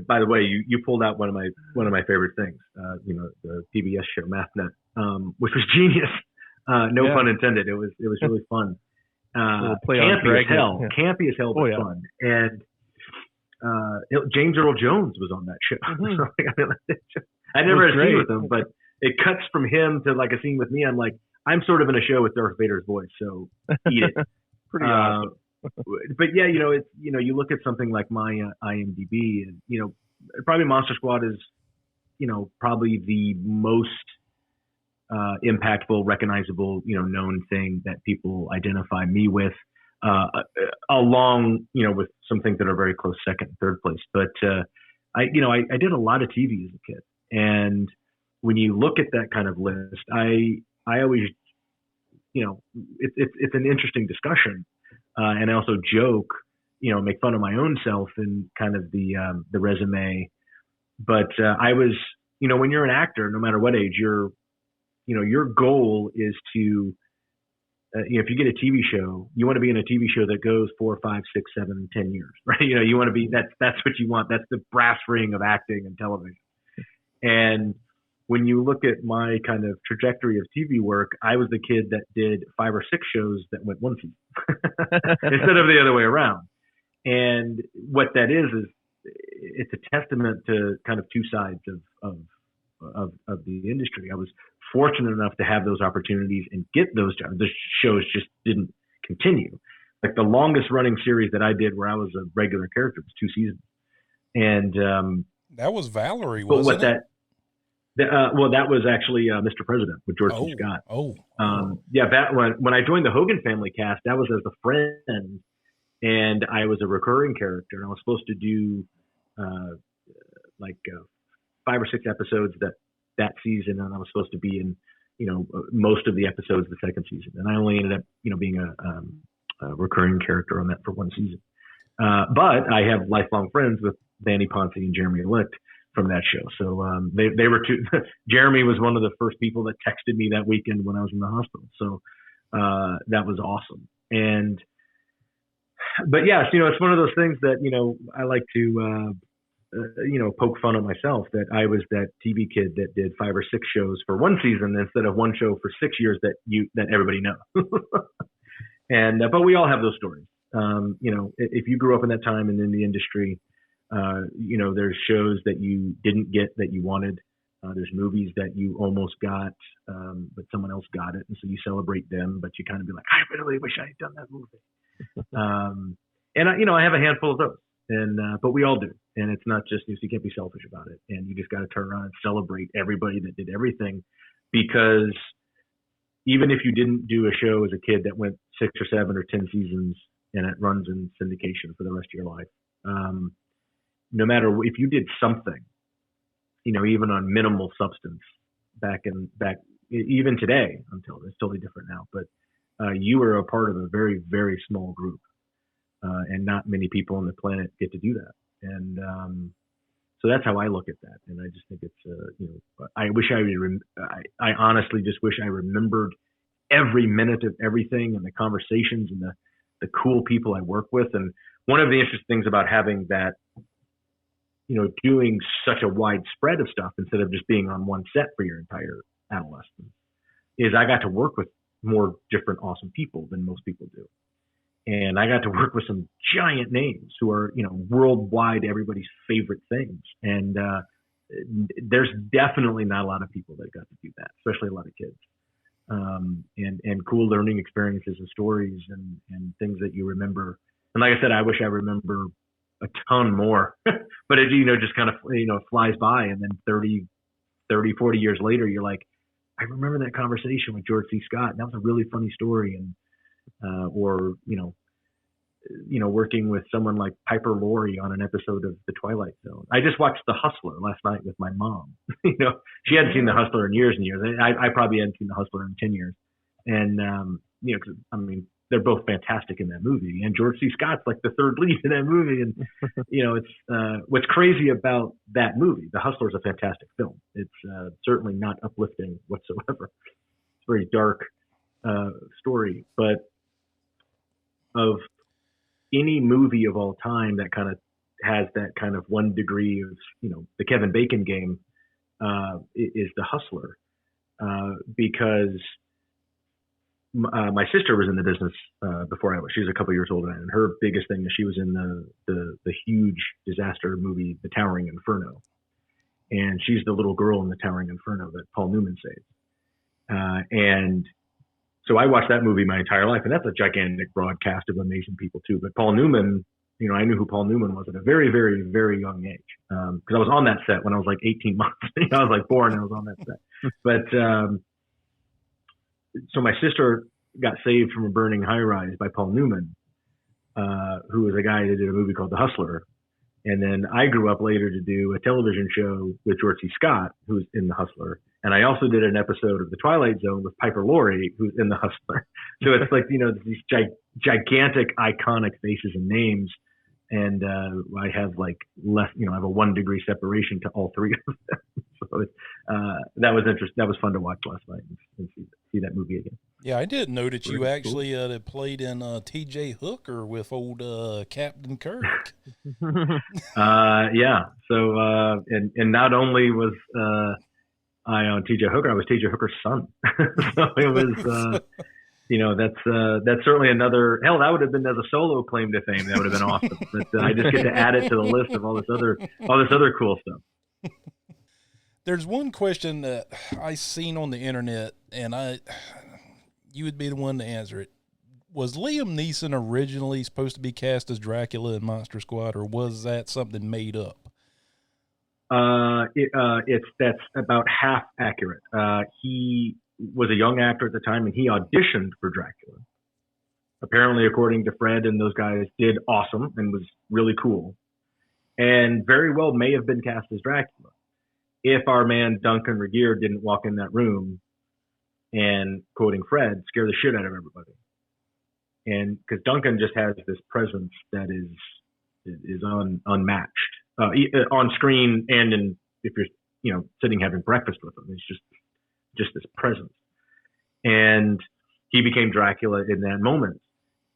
Speaker 2: by the way, you pulled out one of my favorite things. The PBS show MathNet, which was genius. No pun intended. It was really fun. Campy as hell. Yeah. Campy as hell, but fun. And James Earl Jones was on that show. Mm-hmm. I never had a scene with him, but it cuts from him to like a scene with me. I'm like, I'm sort of in a show with Darth Vader's voice, so eat it.
Speaker 3: Pretty awesome.
Speaker 2: But yeah, it's you look at something like my IMDb, and probably Monster Squad is, probably the most impactful, recognizable, known thing that people identify me with, along, with some things that are very close second and third place. But I did a lot of TV as a kid, and when you look at that kind of list, I always, it's an interesting discussion. And I also joke, make fun of my own self and kind of the resume. But I was, when you're an actor, no matter what age, your goal is to, if you get a TV show, you want to be in a TV show that goes 4, 5, 6, 7, 10 years, right? You want to be, that's what you want. That's the brass ring of acting and television. And when you look at my kind of trajectory of TV work, I was the kid that did 5 or 6 shows that went one season instead of the other way around. And what that is it's a testament to kind of two sides of the industry. I was fortunate enough to have those opportunities and get those jobs. The shows just didn't continue. Like the longest running series that I did where I was a regular character was 2 seasons. And
Speaker 1: that was Valerie,
Speaker 2: but
Speaker 1: wasn't it?
Speaker 2: Well, that was actually Mr. President with George C. Scott. Yeah, when I joined the Hogan family cast, that was as a friend, and I was a recurring character, and I was supposed to do 5 or 6 episodes that season, and I was supposed to be in most of the episodes the second season, and I only ended up being a recurring character on that for 1 season. But I have lifelong friends with Danny Ponce and Jeremy Licht from that show. So they were two. Jeremy was one of the first people that texted me that weekend when I was in the hospital. So that was awesome. But yes, it's one of those things that I like to poke fun at myself that I was that TV kid that did 5 or 6 shows for 1 season instead of 1 show for 6 years that everybody knows. But we all have those stories. If you grew up in that time and in the industry, there's shows that you didn't get that you wanted. There's movies that you almost got, but someone else got it. And so you celebrate them, but you kind of be like, I really wish I had done that movie. I have a handful of those, but we all do. And it's not just, you can't be selfish about it. And you just got to turn around and celebrate everybody that did everything, because even if you didn't do a show as a kid that went 6 or 7 or 10 seasons and it runs in syndication for the rest of your life, no matter if you did something, even on minimal substance back even today, until it's totally different now, but you were a part of a very, very small group, and not many people on the planet get to do that. And so that's how I look at that. And I just think it's, I honestly just wish I remembered every minute of everything and the conversations and the cool people I work with. And one of the interesting things about having that, doing such a wide spread of stuff instead of just being on one set for your entire adolescence, is I got to work with more different awesome people than most people do. And I got to work with some giant names who are, worldwide, everybody's favorite things. And there's definitely not a lot of people that got to do that, especially a lot of kids. And cool learning experiences and stories and things that you remember. And like I said, I wish I remember a ton more, but it, just kind of, flies by. And then 30, 40 years later, you're like, I remember that conversation with George C. Scott. And that was a really funny story. And, or working with someone like Piper Laurie on an episode of The Twilight Zone. I just watched The Hustler last night with my mom. She hadn't seen The Hustler in years and years. I probably hadn't seen The Hustler in 10 years. And, 'cause, they're both fantastic in that movie. And George C. Scott's like the third lead in that movie. And, it's what's crazy about that movie. The Hustler is a fantastic film. It's certainly not uplifting whatsoever. It's a very dark story. But of any movie of all time that kind of has that kind of 1 degree of, the Kevin Bacon game, is The Hustler, because my sister was in the business before I was. She was a couple years older, and her biggest thing is she was in the huge disaster movie, The Towering Inferno, and she's the little girl in The Towering Inferno that Paul Newman saves. And so I watched that movie my entire life, and that's a gigantic broadcast of amazing people too. But Paul Newman, I knew who Paul Newman was at a very, very, very young age, because I was on that set when I was like 18 months. I was like born and I was on that set. But so my sister got saved from a burning high-rise by Paul Newman, who was a guy that did a movie called The Hustler. And then I grew up later to do a television show with George C. Scott, who's in The Hustler. And I also did an episode of The Twilight Zone with Piper Laurie, who's in The Hustler. So it's like, these gigantic, iconic faces and names. And I have like less, I have a 1 degree separation to all 3 of them. So that was interesting. That was fun to watch last night and see that movie again.
Speaker 1: Yeah, I didn't know that you actually played in T.J. Hooker with old Captain Kirk.
Speaker 2: Yeah. So and not only was eye on T.J. Hooker. I was T.J. Hooker's son. So it was, that's certainly another, hell, that would have been as a solo claim to fame. That would have been awesome. But I just get to add it to the list of all this other cool stuff.
Speaker 1: There's one question that I seen on the internet, and you would be the one to answer it. Was Liam Neeson originally supposed to be cast as Dracula in Monster Squad, or was that something made up?
Speaker 2: That's about half accurate. He was a young actor at the time, and he auditioned for Dracula. Apparently, according to Fred and those guys, did awesome and was really cool, and very well may have been cast as Dracula if our man Duncan Regeer didn't walk in that room and, quoting Fred, scare the shit out of everybody. And because Duncan just has this presence that is unmatched on screen, and if you're sitting having breakfast with him, it's just this presence. And he became Dracula in that moment.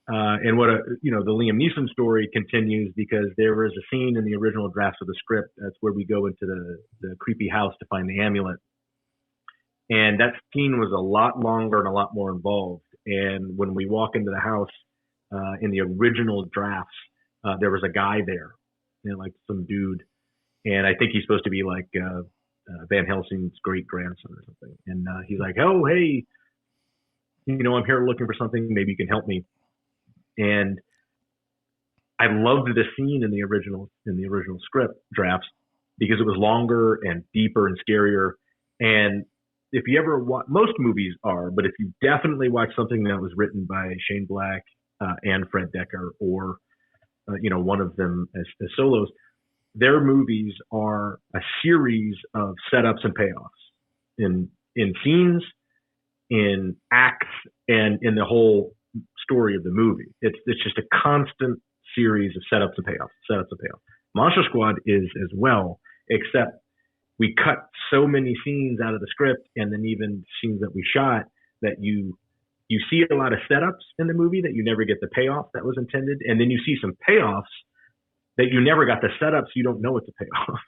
Speaker 2: And the Liam Neeson story continues because there was a scene in the original drafts of the script. That's where we go into the creepy house to find the amulet. And that scene was a lot longer and a lot more involved. And when we walk into the house, in the original drafts, there was a guy there, like some dude. And I think he's supposed to be like Van Helsing's great grandson or something. And he's like, "Oh, hey, I'm here looking for something. Maybe you can help me." And I loved the scene in the original script drafts because it was longer and deeper and scarier. And if you ever watch, most movies are, but if you definitely watch something that was written by Shane Black and Fred Decker, or one of them as solos, their movies are a series of setups and payoffs in scenes, in acts, and in the whole story of the movie. It's just a constant series of setups and payoffs. Monster Squad is as well, except we cut so many scenes out of the script, and then even scenes that we shot, that you see a lot of setups in the movie that you never get the payoff that was intended, and then you see some payoffs that you never got the setups, you don't know it's a payoff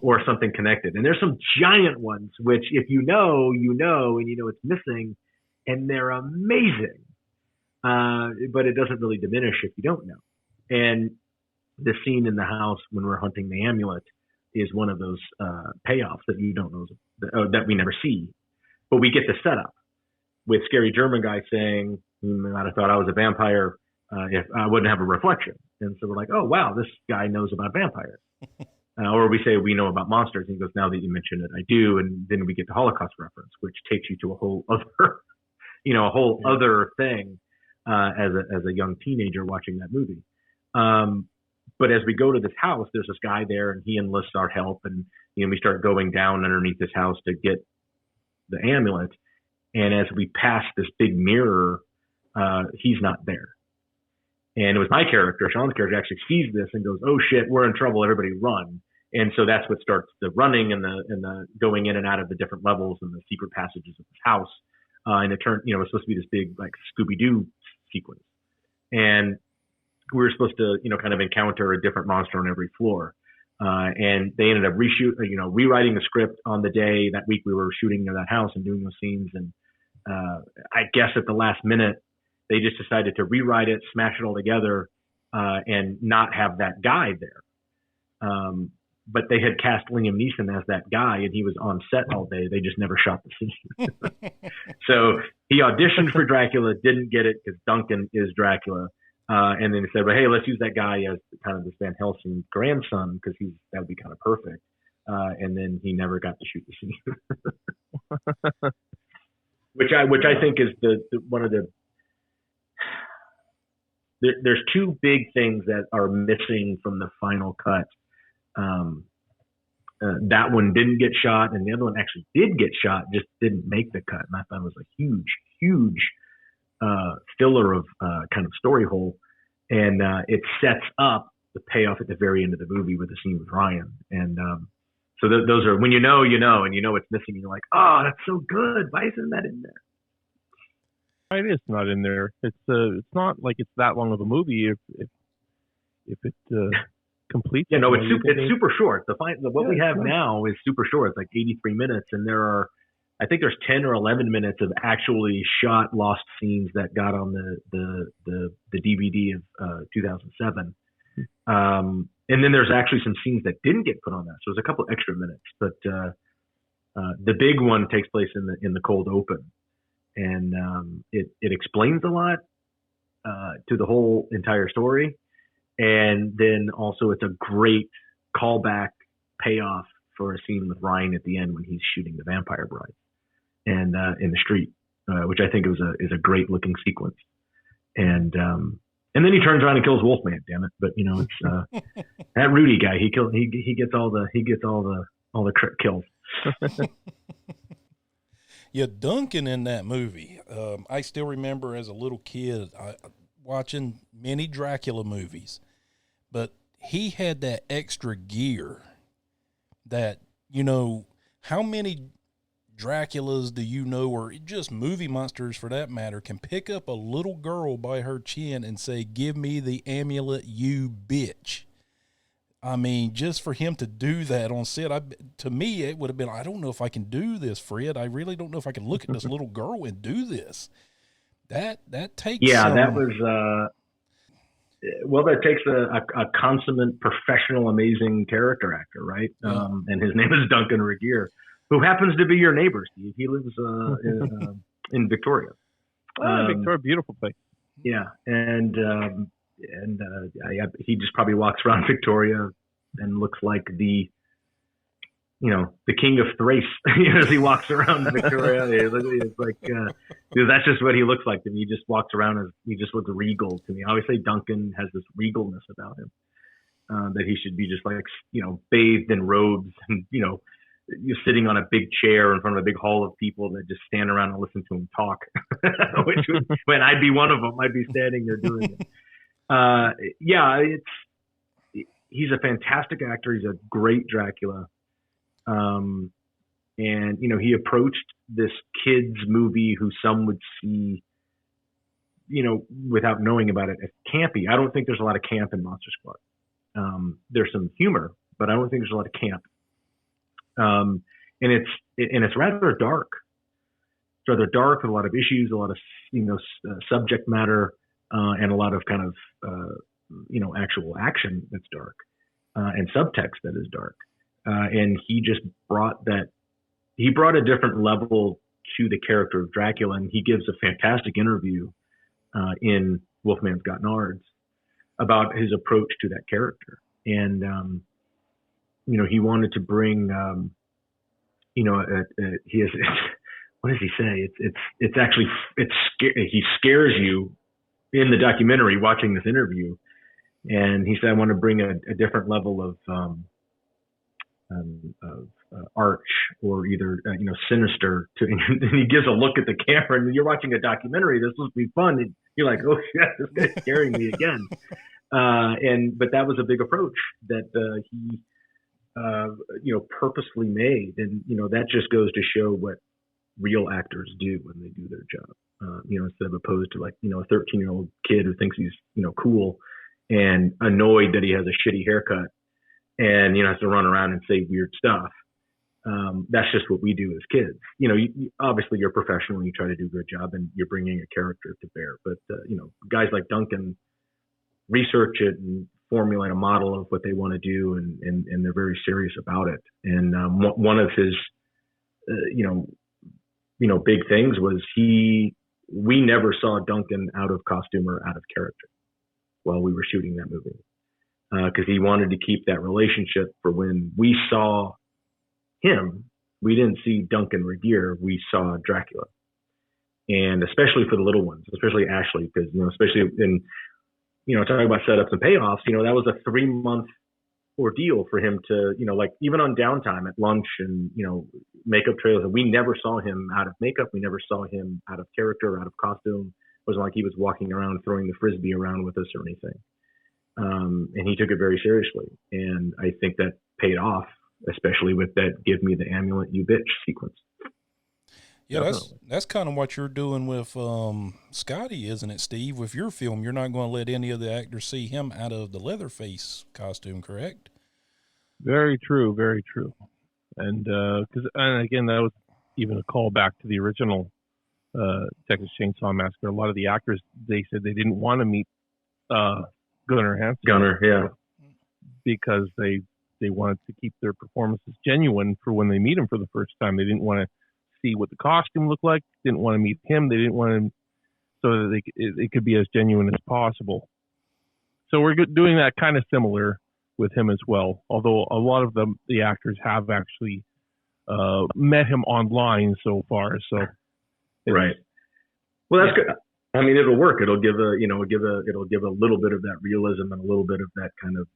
Speaker 2: or something connected. And there's some giant ones which, if you know, and it's missing, and they're amazing. But it doesn't really diminish if you don't know. And the scene in the house when we're hunting the amulet is one of those payoffs that you don't know, that we never see. But we get the setup with Scary German Guy saying, "I'd have thought I was a vampire if I wouldn't have a reflection." And so we're like, "Oh, wow, this guy knows about vampires." Or we say, "We know about monsters." And he goes, "Now that you mention it, I do." And then we get the Holocaust reference, which takes you to a whole other, other thing as a young teenager watching that movie. But as we go to this house, there's this guy there, and he enlists our help, and we start going down underneath this house to get the amulet. And as we pass this big mirror, he's not there. And it was my character, Sean's character, actually sees this and goes, "Oh shit, we're in trouble! Everybody run!" And so that's what starts the running and the going in and out of the different levels and the secret passages of this house. And it turned, it was supposed to be this big like Scooby-Doo sequence, and we were supposed to, kind of encounter a different monster on every floor. And they ended up rewriting the script on the day that week we were shooting near that house and doing those scenes. And I guess at the last minute, they just decided to rewrite it, smash it all together, and not have that guy there. But they had cast Liam Neeson as that guy, and he was on set all day. They just never shot the scene. So he auditioned for Dracula, didn't get it because Duncan is Dracula. And then they said, "Well, hey, let's use that guy as kind of this Van Helsing grandson because that would be kind of perfect." And then he never got to shoot the scene, which I think is one of the. There's two big things that are missing from the final cut. That one didn't get shot, and the other one actually did get shot, just didn't make the cut. And I thought it was a huge filler of kind of story hole, and it sets up the payoff at the very end of the movie with the scene with Ryan. And so those are when and it's missing. And you're like, "Oh, that's so good. Why isn't that in there?"
Speaker 3: It is not in there. It's not like it's that long of a movie. If it complete.
Speaker 2: Yeah, no, it's super short. What we have now is super short. It's like 83 minutes, and I think there's 10 or 11 minutes of actually shot lost scenes that got on the DVD of 2007. And then there's actually some scenes that didn't get put on that. So there's a couple extra minutes, but the big one takes place in the cold open, and it explains a lot to the whole entire story. And then also it's a great callback payoff for a scene with Ryan at the end when he's shooting the vampire bride and in the street, which I think is a great looking sequence. And then he turns around and kills Wolfman, damn it. But it's that Rudy guy, he gets all the kills.
Speaker 1: Yeah, Duncan in that movie. I still remember as a little kid watching many Dracula movies, but he had that extra gear that, how many Draculas do you know, or just movie monsters for that matter, can pick up a little girl by her chin and say, "Give me the amulet, you bitch"? I mean, just for him to do that on set, to me, it would have been, I don't know if I can do this, Fred. I really don't know if I can look at this little girl and do this. That takes
Speaker 2: that was that takes a consummate, professional, amazing character actor, right?
Speaker 1: Yeah.
Speaker 2: And his name is Duncan Regier, who happens to be your neighbor, Steve. He lives in Victoria.
Speaker 3: Victoria, beautiful place.
Speaker 2: Yeah, and he just probably walks around Victoria and looks like the king of Thrace as he walks around Victoria. It's like, that's just what he looks like to me. He just walks around he just looks regal to me. I always say Duncan has this regalness about him, that he should be just like, bathed in robes and, you're sitting on a big chair in front of a big hall of people that just stand around and listen to him talk. When I'd be one of them, I'd be standing there doing it. He's a fantastic actor. He's a great Dracula. And, he approached this kid's movie who some would see, without knowing about it, as campy. I don't think there's a lot of camp in Monster Squad. There's some humor, but I don't think there's a lot of camp. And it's rather dark. It's rather dark with a lot of issues, a lot of, subject matter, and a lot of kind of, actual action that's dark, and subtext that is dark. And he just brought a different level to the character of Dracula. And he gives a fantastic interview in Wolfman's Got Nards about his approach to that character. And, he wanted to bring, he has, what does he say? It's actually, he scares you in the documentary watching this interview. And he said, I want to bring a different level of arch or either, sinister to, and he gives a look at the camera and you're watching a documentary. This will be fun. And you're like, oh shit, this guy's scaring me again. But that was a big approach that, he, purposely made. And, that just goes to show what real actors do when they do their job. Instead of opposed to like, a 13-year-old kid who thinks he's, cool and annoyed that he has a shitty haircut and, has to run around and say weird stuff. That's just what we do as kids. Obviously you're professional and you try to do a good job and you're bringing a character to bear. But, guys like Duncan research it and formulate a model of what they want to do. And they're very serious about it. And one of his, big things was we never saw Duncan out of costume or out of character while we were shooting that movie. Because he wanted to keep that relationship for when we saw him, we didn't see Duncan Regier, we saw Dracula. And especially for the little ones, especially Ashley, because, especially in, talking about setups and payoffs, that was a 3-month ordeal for him to, like even on downtime at lunch and, makeup trailers. And we never saw him out of makeup. We never saw him out of character, out of costume. It wasn't like he was walking around throwing the Frisbee around with us or anything. And he took it very seriously. And I think that paid off, especially with that "Give me the amulet, you bitch" sequence.
Speaker 1: Yeah,
Speaker 3: Definitely.
Speaker 1: that's kind of what you're doing with Scotty, isn't it, Steve? With your film, you're not going to let any of the actors see him out of the Leatherface costume, correct?
Speaker 3: Very true. Very true. And and again, that was even a callback to the original Texas Chainsaw Massacre. A lot of the actors, they said they didn't want to meet Gunnar Hansen.
Speaker 2: Gunnar, yeah.
Speaker 3: Because they wanted to keep their performances genuine for when they meet him for the first time. They didn't want to see what the costume looked like. Didn't want to meet him. They didn't want him so that it could be as genuine as possible. So we're doing that kind of similar with him as well. Although a lot of the actors have actually met him online so far. So
Speaker 2: right. Well, that's good. I mean, it'll work. It'll give a little bit of that realism and a little bit of that kind of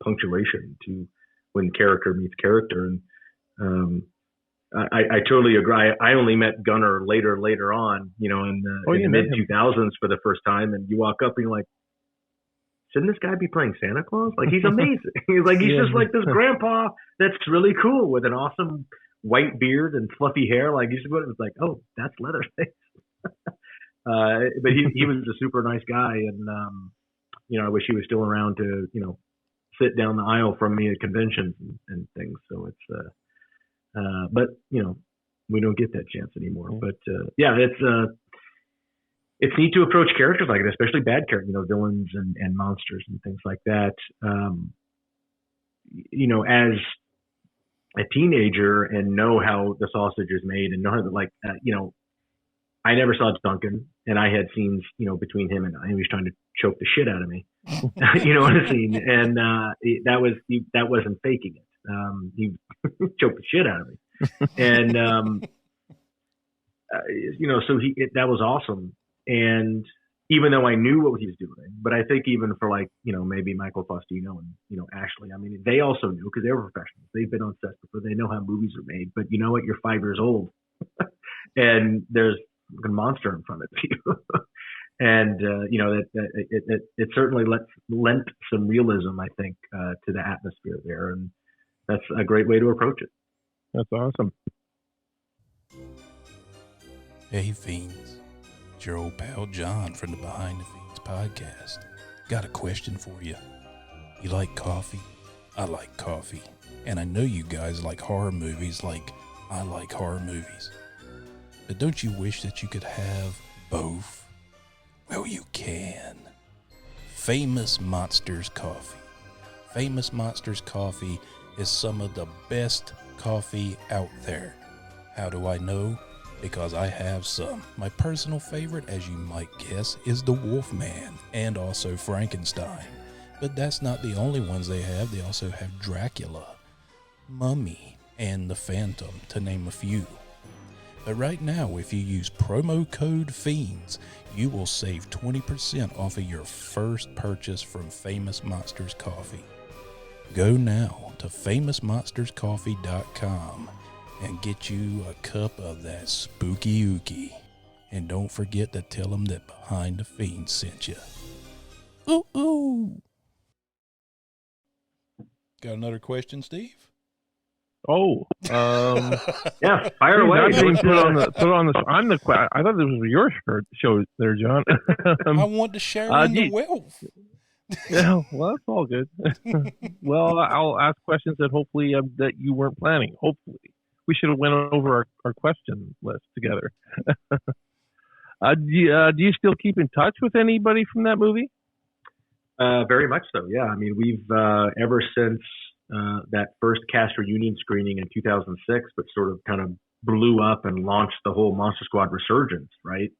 Speaker 2: punctuation to when character meets character. And I totally agree. I only met Gunnar later on, in the mid 2000s for the first time. And you walk up and you're like, shouldn't this guy be playing Santa Claus? Like, he's amazing. He's just like this grandpa that's really cool with an awesome white beard and fluffy hair. Like, it was like, oh, that's Leatherface. But he was a super nice guy, and I wish he was still around to sit down the aisle from me at conventions and things. So it's but we don't get that chance anymore. But it's neat to approach characters like that, especially bad characters, villains and monsters and things like that. As a teenager and know how the sausage is made and know how to I never saw Duncan, and I had scenes, between him and he was trying to choke the shit out of me, on a scene, and that wasn't faking it. He choked the shit out of me, and so that was awesome. And even though I knew what he was doing, but I think even for maybe Michael Faustino and Ashley, I mean, they also knew because they were professionals. They've been on sets before. They know how movies are made. But you know what? You're 5 years old, and there's a monster in front of you. And it certainly lent some realism, I think, to the atmosphere there, and that's a great way to approach it.
Speaker 3: That's awesome.
Speaker 1: Hey, Fiends. It's your old pal John from the Behind the Fiends podcast. Got a question for you. You like coffee? I like coffee. And I know you guys like horror movies like I like horror movies. But don't you wish that you could have both? Well, you can. Famous Monsters Coffee. Famous Monsters Coffee is some of the best coffee out there. How do I know? Because I have some. My personal favorite, as you might guess, is the Wolfman and also Frankenstein. But that's not the only ones they have. They also have Dracula, Mummy, and the Phantom, to name a few. But right now, if you use promo code FIENDS, you will save 20% off of your first purchase from Famous Monsters Coffee. Go now to famousmonsterscoffee.com and get you a cup of that spooky ookie. And don't forget to tell them that Behind the Fiends sent you. Ooh, ooh. Got another question, Steve?
Speaker 3: Oh,
Speaker 2: yeah, fire away.
Speaker 3: I thought this was your show there, John.
Speaker 1: I want to share in the wealth.
Speaker 3: Yeah, well, that's all good. Well, I'll ask questions that hopefully that you weren't planning. Hopefully, we should have went over our question list together. Do you still keep in touch with anybody from that movie?
Speaker 2: Very much so. Yeah, I mean, we've ever since that first cast reunion screening in 2006, but sort of kind of blew up and launched the whole Monster Squad resurgence, right?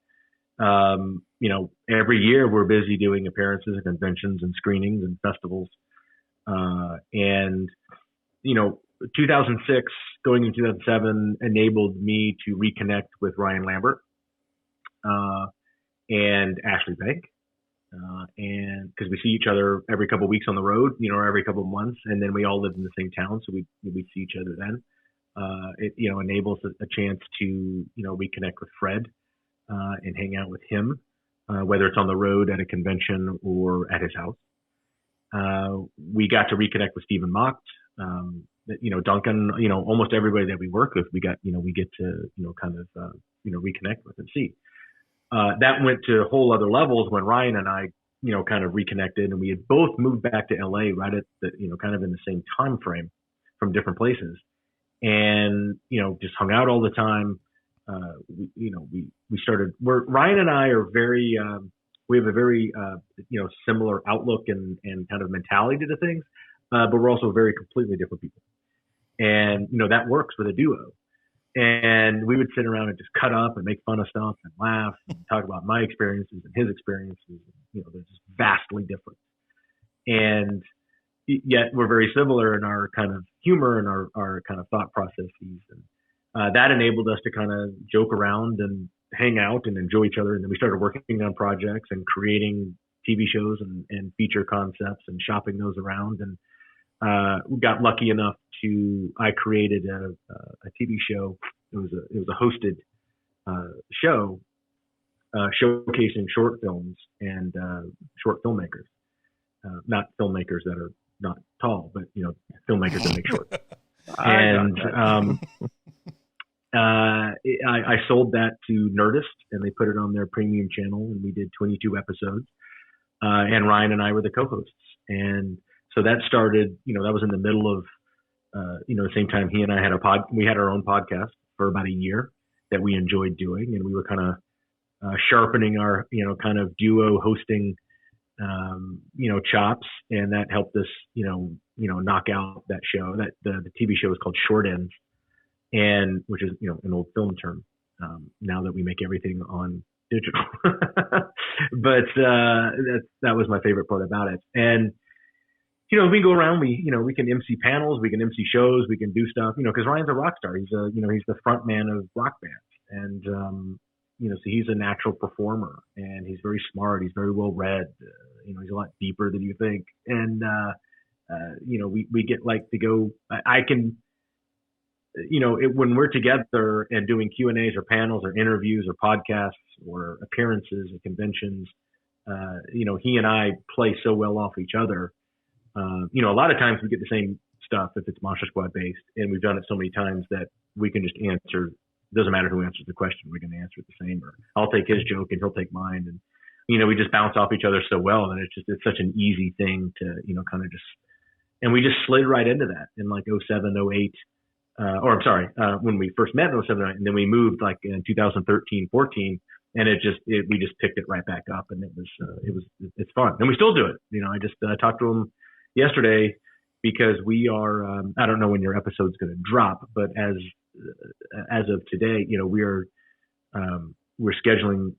Speaker 2: Every year we're busy doing appearances and conventions and screenings and festivals. 2006 going into 2007 enabled me to reconnect with Ryan Lambert and Ashley Bank. And because we see each other every couple of weeks on the road, or every couple of months, and then we all lived in the same town, so we see each other then. It enables a chance to reconnect with Fred and hang out with him, whether it's on the road at a convention or at his house. We got to reconnect with Stephen Mocht. Duncan, almost everybody that we work with, we get to, kind of, reconnect with and see. That went to whole other levels when Ryan and I, kind of reconnected, and we had both moved back to LA right at the, kind of in the same time frame from different places, and, just hung out all the time. We started, Ryan and I are very, we have a very, similar outlook and kind of mentality to things, but we're also very completely different people. And, that works with a duo. And we would sit around and just cut up and make fun of stuff and laugh and talk about my experiences and his experiences. They're just vastly different. And yet we're very similar in our kind of humor and our kind of thought processes. And that enabled us to kind of joke around and hang out and enjoy each other. And then we started working on projects and creating TV shows and feature concepts and shopping those around. And we got lucky enough I created a TV show. It was a hosted show showcasing short films and short filmmakers. Not filmmakers that are not tall, but filmmakers that make short. And I sold that to Nerdist, and they put it on their premium channel, and we did 22 episodes. And Ryan and I were the co-hosts, and so that started. That was in the middle of. The same time he and I had we had our own podcast for about a year that we enjoyed doing, and we were kind of sharpening our, kind of duo hosting, chops, and that helped us, knock out that show. That the TV show is called Short Ends, and which is, an old film term. Now that we make everything on digital, but that was my favorite part about it, and. We go around, we can MC panels, we can MC shows, we can do stuff, because Ryan's a rock star. He's he's the front man of rock bands. And, so he's a natural performer, and he's very smart. He's very well read. He's a lot deeper than you think. And, we get to go, I can, when we're together and doing Q&As or panels or interviews or podcasts or appearances at conventions, he and I play so well off each other. A lot of times we get the same stuff if it's Monster Squad based, and we've done it so many times that we can just answer. Doesn't matter who answers the question, we're going to answer it the same. Or I'll take his joke and he'll take mine, and we just bounce off each other so well, and it's such an easy thing to kind of just. And we just slid right into that in like 07, 08, or I'm sorry, when we first met in 07, and then we moved like in 2013, 14. And we just picked it right back up, and it's fun, and we still do it. I just talked to him yesterday because we are. I don't know when your episode's going to drop, but as of today, we're scheduling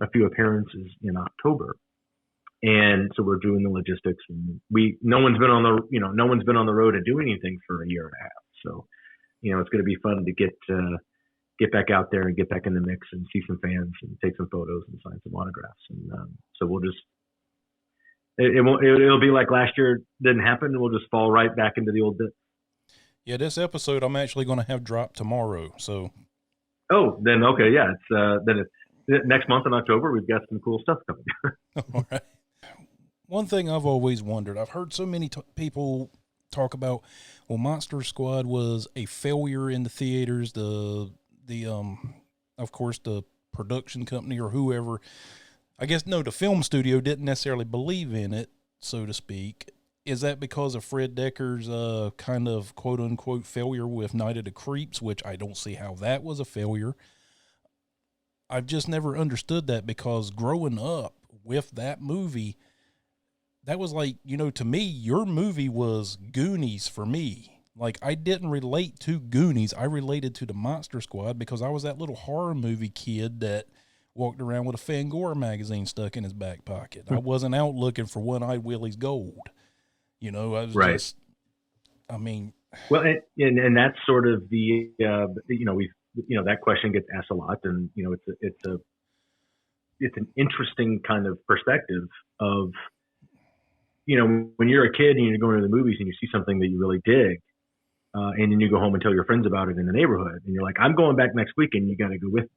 Speaker 2: a few appearances in October, and so we're doing the logistics. And no one's been on the road and doing anything for a year and a half. So, it's going to be fun to get back out there and get back in the mix and see some fans and take some photos and sign some autographs. And so we'll just. It'll be like last year didn't happen. We'll just fall right back into the old bit.
Speaker 1: Yeah, this episode I'm actually going to have dropped tomorrow. So. Oh,
Speaker 2: then okay, yeah. It's next month in October. We've got some cool stuff coming.
Speaker 1: All right. One thing I've always wondered. I've heard so many people talk about. Well, Monster Squad was a failure in the theaters. Of course, the production company or whoever. I guess, no, the film studio didn't necessarily believe in it, so to speak. Is that because of Fred Decker's kind of quote-unquote failure with Night of the Creeps, which I don't see how that was a failure? I've just never understood that, because growing up with that movie, that was like, to me, your movie was Goonies for me. Like, I didn't relate to Goonies. I related to the Monster Squad because I was that little horror movie kid that walked around with a Fangoria magazine stuck in his back pocket. I wasn't out looking for One-Eyed Willie's gold. I was
Speaker 2: right.
Speaker 1: just, I mean.
Speaker 2: Well, and that's sort of the, that question gets asked a lot, and, it's an interesting kind of perspective of, when you're a kid and you're going to the movies and you see something that you really dig, and then you go home and tell your friends about it in the neighborhood, and you're like, I'm going back next week, and you got to go with me.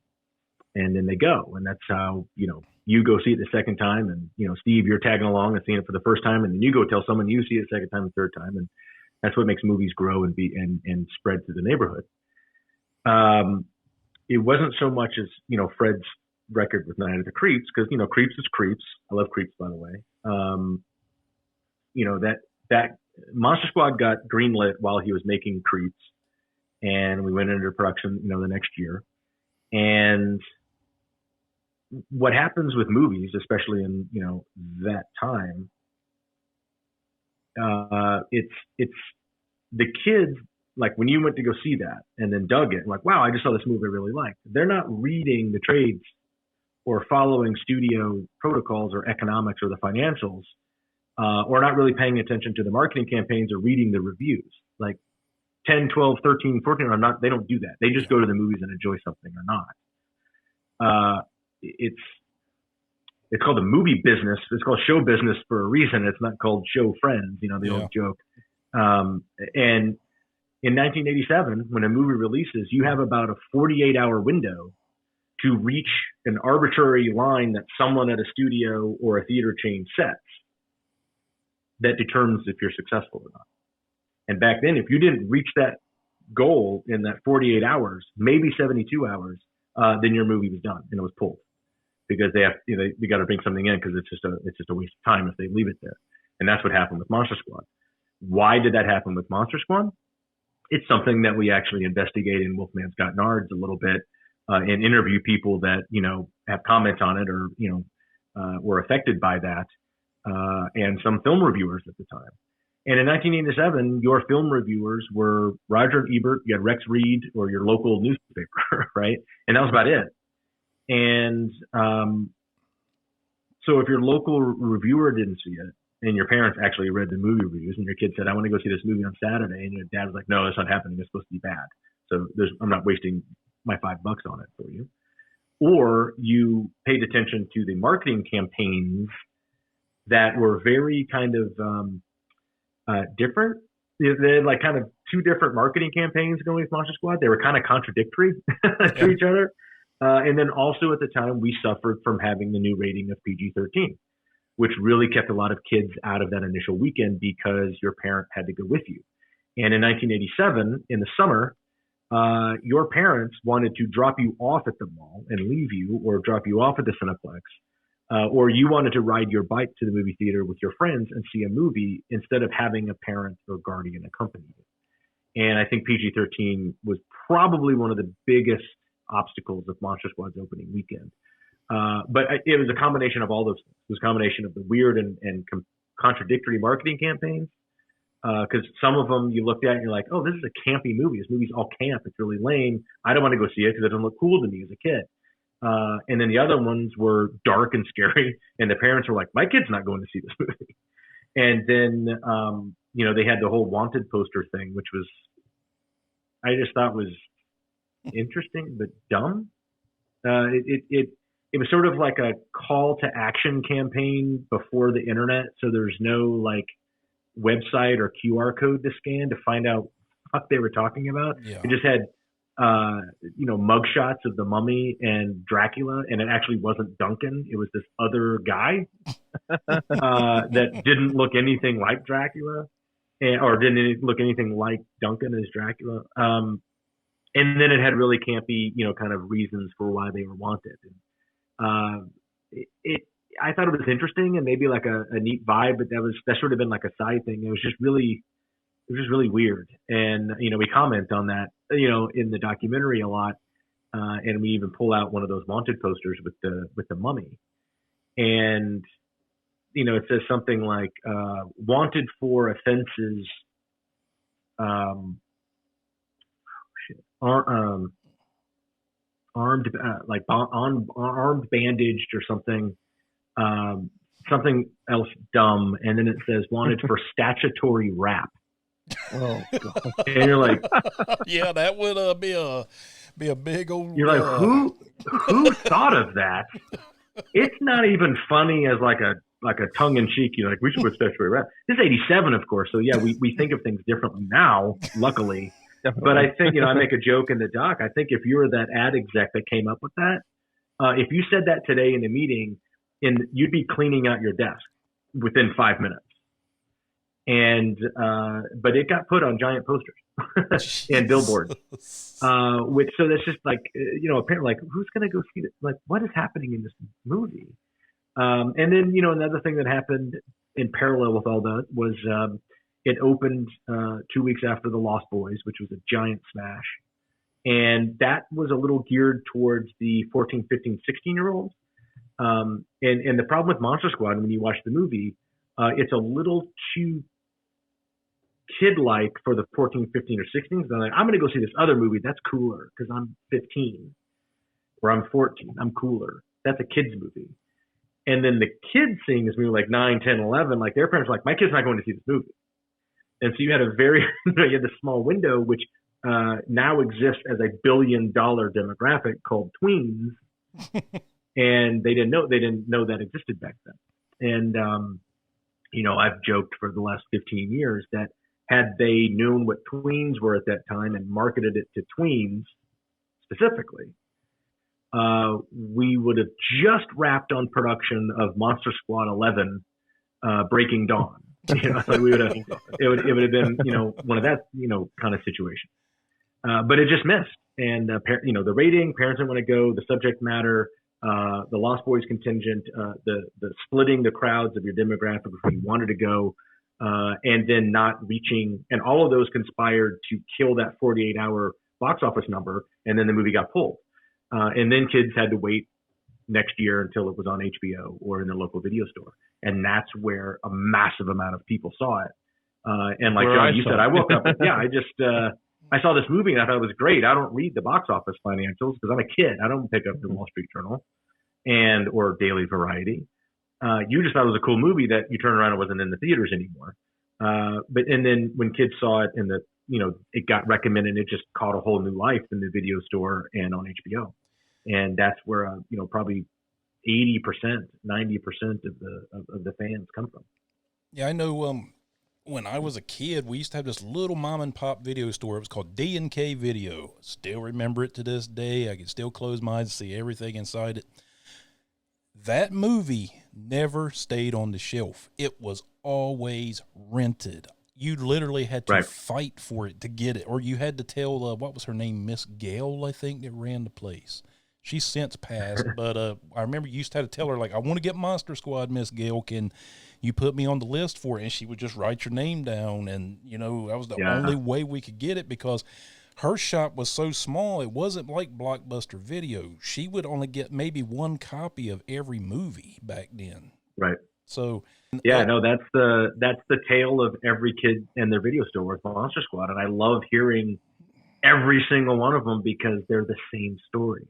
Speaker 2: And then they go, and that's how, you go see it the second time, and, Steve, you're tagging along and seeing it for the first time, and then you go tell someone you see it the second time and third time. And That's what makes movies grow and spread through the neighborhood. It wasn't so much as, Fred's record with Night of the Creeps, because, Creeps is Creeps. I love Creeps, by the way. That Monster Squad got greenlit while he was making Creeps, and we went into production, the next year. And what happens with movies, especially in, that time, it's the kids, like when you went to go see that and then dug it, like, wow, I just saw this movie I really liked. They're not reading the trades or following studio protocols or economics or the financials, or not really paying attention to the marketing campaigns or reading the reviews. Like 10, 12, 13, 14 are not, they don't do that. They just go to the movies and enjoy something or not. It's called the movie business. It's called show business for a reason. It's not called show friends, the old joke. And in 1987, when a movie releases, you have about a 48-hour window to reach an arbitrary line that someone at a studio or a theater chain sets that determines if you're successful or not. And back then, if you didn't reach that goal in that 48 hours, maybe 72 hours, then your movie was done and it was pulled, because they got to bring something in, because it's just a waste of time if they leave it there. And that's what happened with Monster Squad. Why did that happen with Monster Squad? It's something that we actually investigate in Wolfman's Got Nards a little bit, and interview people that, have comments on it or, were affected by that, and some film reviewers at the time. And in 1987, your film reviewers were Roger and Ebert, you had Rex Reed, or your local newspaper, right? And that was about it. And so if your local reviewer didn't see it, and your parents actually read the movie reviews, and your kid said, I want to go see this movie on Saturday, and your dad was like, no, that's not happening. It's supposed to be bad. So I'm not wasting my $5 on it for you. Or you paid attention to the marketing campaigns that were very kind of different. They had like kind of two different marketing campaigns going with Monster Squad. They were kind of contradictory to each other. And then also at the time, we suffered from having the new rating of PG-13, which really kept a lot of kids out of that initial weekend because your parent had to go with you. And in 1987, in the summer, your parents wanted to drop you off at the mall and leave you, or drop you off at the Cineplex, or you wanted to ride your bike to the movie theater with your friends and see a movie instead of having a parent or guardian accompany you. And I think PG-13 was probably one of the biggest obstacles of Monster Squad's opening weekend. But it was a combination of all those things. It was a combination of the weird and contradictory marketing campaigns. Because some of them you looked at and you're like, oh, this is a campy movie. This movie's all camp. It's really lame. I don't want to go see it because it doesn't look cool to me as a kid. And then the other ones were dark and scary. And the parents were like, my kid's not going to see this movie. And then, they had the whole wanted poster thing, which was, I just thought was interesting, but dumb. It was sort of like a call to action campaign before the internet. So there's no like website or QR code to scan to find out what they were talking about. Yeah. It just had, mugshots of the Mummy and Dracula, and it actually wasn't Duncan. It was this other guy that didn't look anything like Dracula, or didn't look anything like Duncan as Dracula. And then it had really campy, kind of reasons for why they were wanted. And, I thought it was interesting and maybe like a neat vibe, but that should have been like a side thing. It was just really weird. And, we comment on that, in the documentary a lot. And we even pull out one of those wanted posters with the Mummy. And, it says something like, wanted for offenses, armed, armed, bandaged or something. Something else dumb, and then it says wanted for statutory rap. Oh God. And you're like,
Speaker 1: yeah, that would be a big old.
Speaker 2: You're like, who thought of that? It's not even funny as like a tongue in cheek. You're like, we should put statutory rap. This is 87, of course, so yeah, we think of things differently now, luckily. But I think I make a joke in the doc. I think if you were that ad exec that came up with that, if you said that today in a meeting, you'd be cleaning out your desk within 5 minutes. And but it got put on giant posters and billboards. Which so that's just like apparently like who's gonna go see it? Like what is happening in this movie? And then another thing that happened in parallel with all that was it opened 2 weeks after The Lost Boys, which was a giant smash, and that was a little geared towards the 14, 15, 16-year-olds. And the problem with Monster Squad when you watch the movie, it's a little too kid-like for the 14, 15, or 16s. They're like, I'm going to go see this other movie. That's cooler because I'm 15 or I'm 14. I'm cooler. That's a kid's movie. And then the kids seeing this movie like 9, 10, 11, like their parents were like, my kid's not going to see this movie. And so you had you had this small window, which now exists as $1 billion demographic called tweens. And they didn't know that existed back then. And, I've joked for the last 15 years that had they known what tweens were at that time and marketed it to tweens specifically, we would have just wrapped on production of Monster Squad 11, Breaking Dawn. So we would have, it would have been, one of that, kind of situation. But it just missed. And, the rating, parents didn't want to go, the subject matter, the Lost Boys contingent, the splitting the crowds of your demographic where you wanted to go, and then not reaching, and all of those conspired to kill that 48-hour box office number, and then the movie got pulled. And then kids had to wait next year until it was on HBO or in the local video store. And that's where a massive amount of people saw it. And like John, you said, I woke up, I saw this movie and I thought it was great. I don't read the box office financials because I'm a kid. I don't pick up the Wall Street Journal or Daily Variety. You just thought it was a cool movie that you turn around and wasn't in the theaters anymore. And then when kids saw it and it got recommended, it just caught a whole new life in the video store and on HBO. And that's where, probably 80%, 90% of the fans come from.
Speaker 1: Yeah, I know. When I was a kid, we used to have this little mom and pop video store. It was called D&K Video. Still remember it to this day. I can still close my eyes and see everything inside it. That movie never stayed on the shelf. It was always rented. You literally had to fight for it to get it, or you had to tell, what was her name, Miss Gale, I think, that ran the place. She's since passed, but I remember you used to have to tell her, like, I want to get Monster Squad, Miss Gale. Can you put me on the list for it? And she would just write your name down, and, that was the only way we could get it because her shop was so small. It wasn't like Blockbuster Video. She would only get maybe one copy of every movie back then.
Speaker 2: Right.
Speaker 1: So
Speaker 2: that's the tale of every kid in their video store with Monster Squad, and I love hearing every single one of them because they're the same story.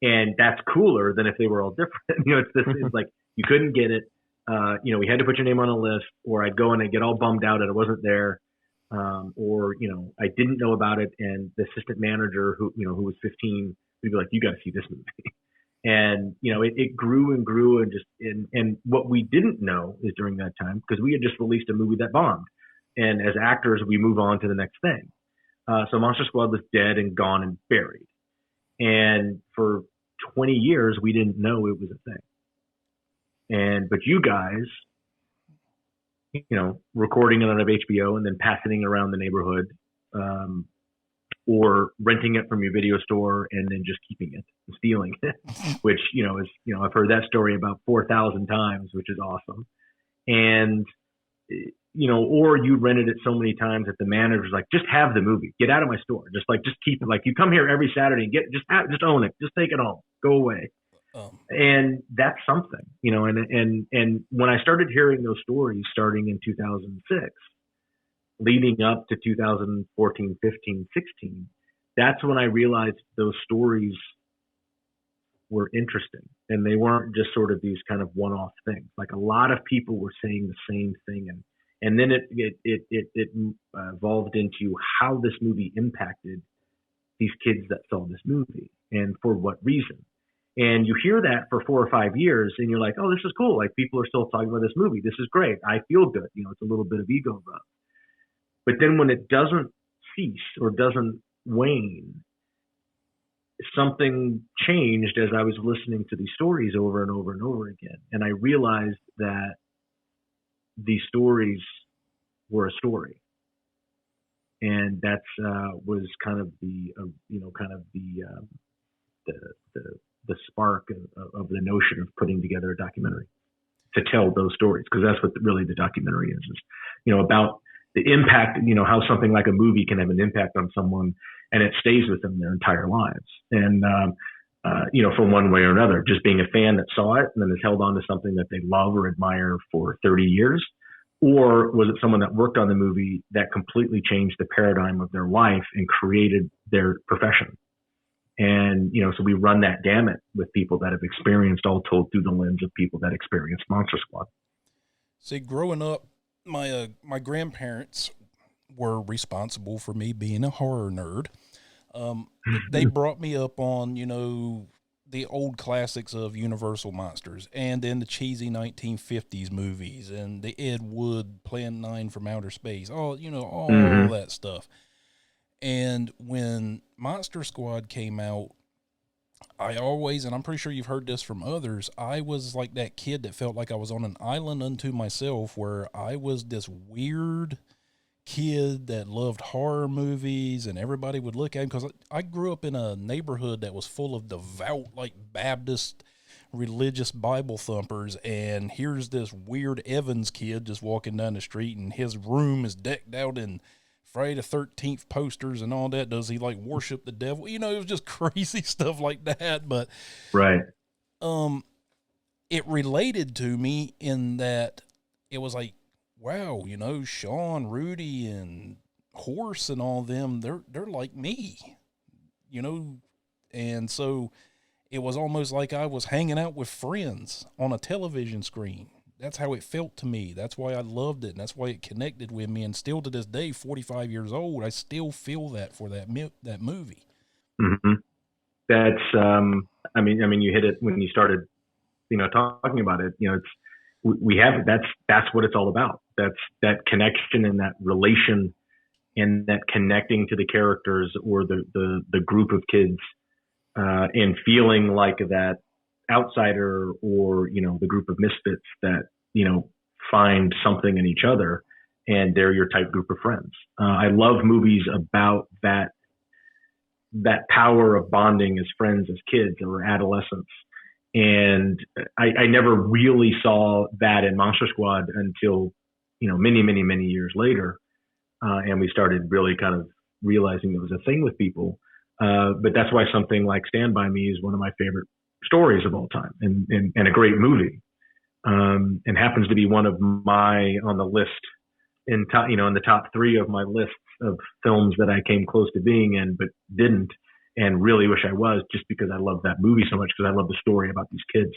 Speaker 2: And that's cooler than if they were all different. It's like you couldn't get it. We had to put your name on a list, or I'd go and I'd get all bummed out that it wasn't there. Or I didn't know about it. And the assistant manager who was 15, would be like, you got to see this movie. And, it grew and grew and what we didn't know is during that time, because we had just released a movie that bombed. And as actors, we move on to the next thing. So Monster Squad was dead and gone and buried. And for 20 years, we didn't know it was a thing. But you guys, recording it on HBO and then passing it around the neighborhood, or renting it from your video store and then just keeping it and stealing it, which, is, I've heard that story about 4,000 times, which is awesome. And, or you rented it so many times that the manager's like, just have the movie, get out of my store. Just keep it. Like, you come here every Saturday and just own it. Just take it home, go away. And that's something, and when I started hearing those stories starting in 2006, leading up to 2014, 15, 16, that's when I realized those stories were interesting and they weren't just sort of these kind of one-off things. Like, a lot of people were saying the same thing. And then it evolved into how this movie impacted these kids that saw this movie and for what reason. And you hear that for 4 or 5 years and you're like, oh, this is cool. Like, people are still talking about this movie. This is great. I feel good. It's a little bit of ego rub. But then when it doesn't cease or doesn't wane, something changed as I was listening to these stories over and over and over again. And I realized that these stories were a story. And that's was kind of the the spark of the notion of putting together a documentary to tell those stories, because that's what really the documentary is about the impact, how something like a movie can have an impact on someone and it stays with them their entire lives. And from one way or another, just being a fan that saw it and then has held on to something that they love or admire for 30 years. Or was it someone that worked on the movie that completely changed the paradigm of their life and created their profession? And, so we run that gamut with people that have experienced, all told through the lens of people that experienced Monster Squad.
Speaker 1: See, growing up, my grandparents were responsible for me being a horror nerd. They brought me up on, the old classics of Universal Monsters, and then the cheesy 1950s movies, and the Ed Wood Plan 9 from Outer Space, all that stuff. And when Monster Squad came out, I always, and I'm pretty sure you've heard this from others, I was like that kid that felt like I was on an island unto myself, where I was this weird kid that loved horror movies, and everybody would look at him, because I grew up in a neighborhood that was full of devout, like Baptist religious Bible thumpers, and here's this weird Evans kid just walking down the street, and his room is decked out in Friday the 13th posters and all that. Does he like worship the devil? It was just crazy stuff like that. But
Speaker 2: right,
Speaker 1: it related to me in that it was like, wow, Sean, Rudy, and Horse and all them, they're like me, and so it was almost like I was hanging out with friends on a television screen. That's how it felt to me. That's why I loved it, and that's why it connected with me. And still to this day, 45 years old, I still feel that for that movie.
Speaker 2: Mm-hmm. That's, you hit it when you started, talking about it. We have, that's what it's all about. That's that connection and that relation and that connecting to the characters or the group of kids, and feeling like that outsider or, the group of misfits that, find something in each other, and they're your type group of friends. I love movies about that power of bonding as friends, as kids or adolescents. And I never really saw that in Monster Squad until, many, many, many years later. And we started really kind of realizing it was a thing with people. But that's why something like Stand By Me is one of my favorite stories of all time, and a great movie. And happens to be one of my, on the list in the top 3 of my lists of films that I came close to being in, but didn't. And really wish I was, just because I love that movie so much, because I love the story about these kids.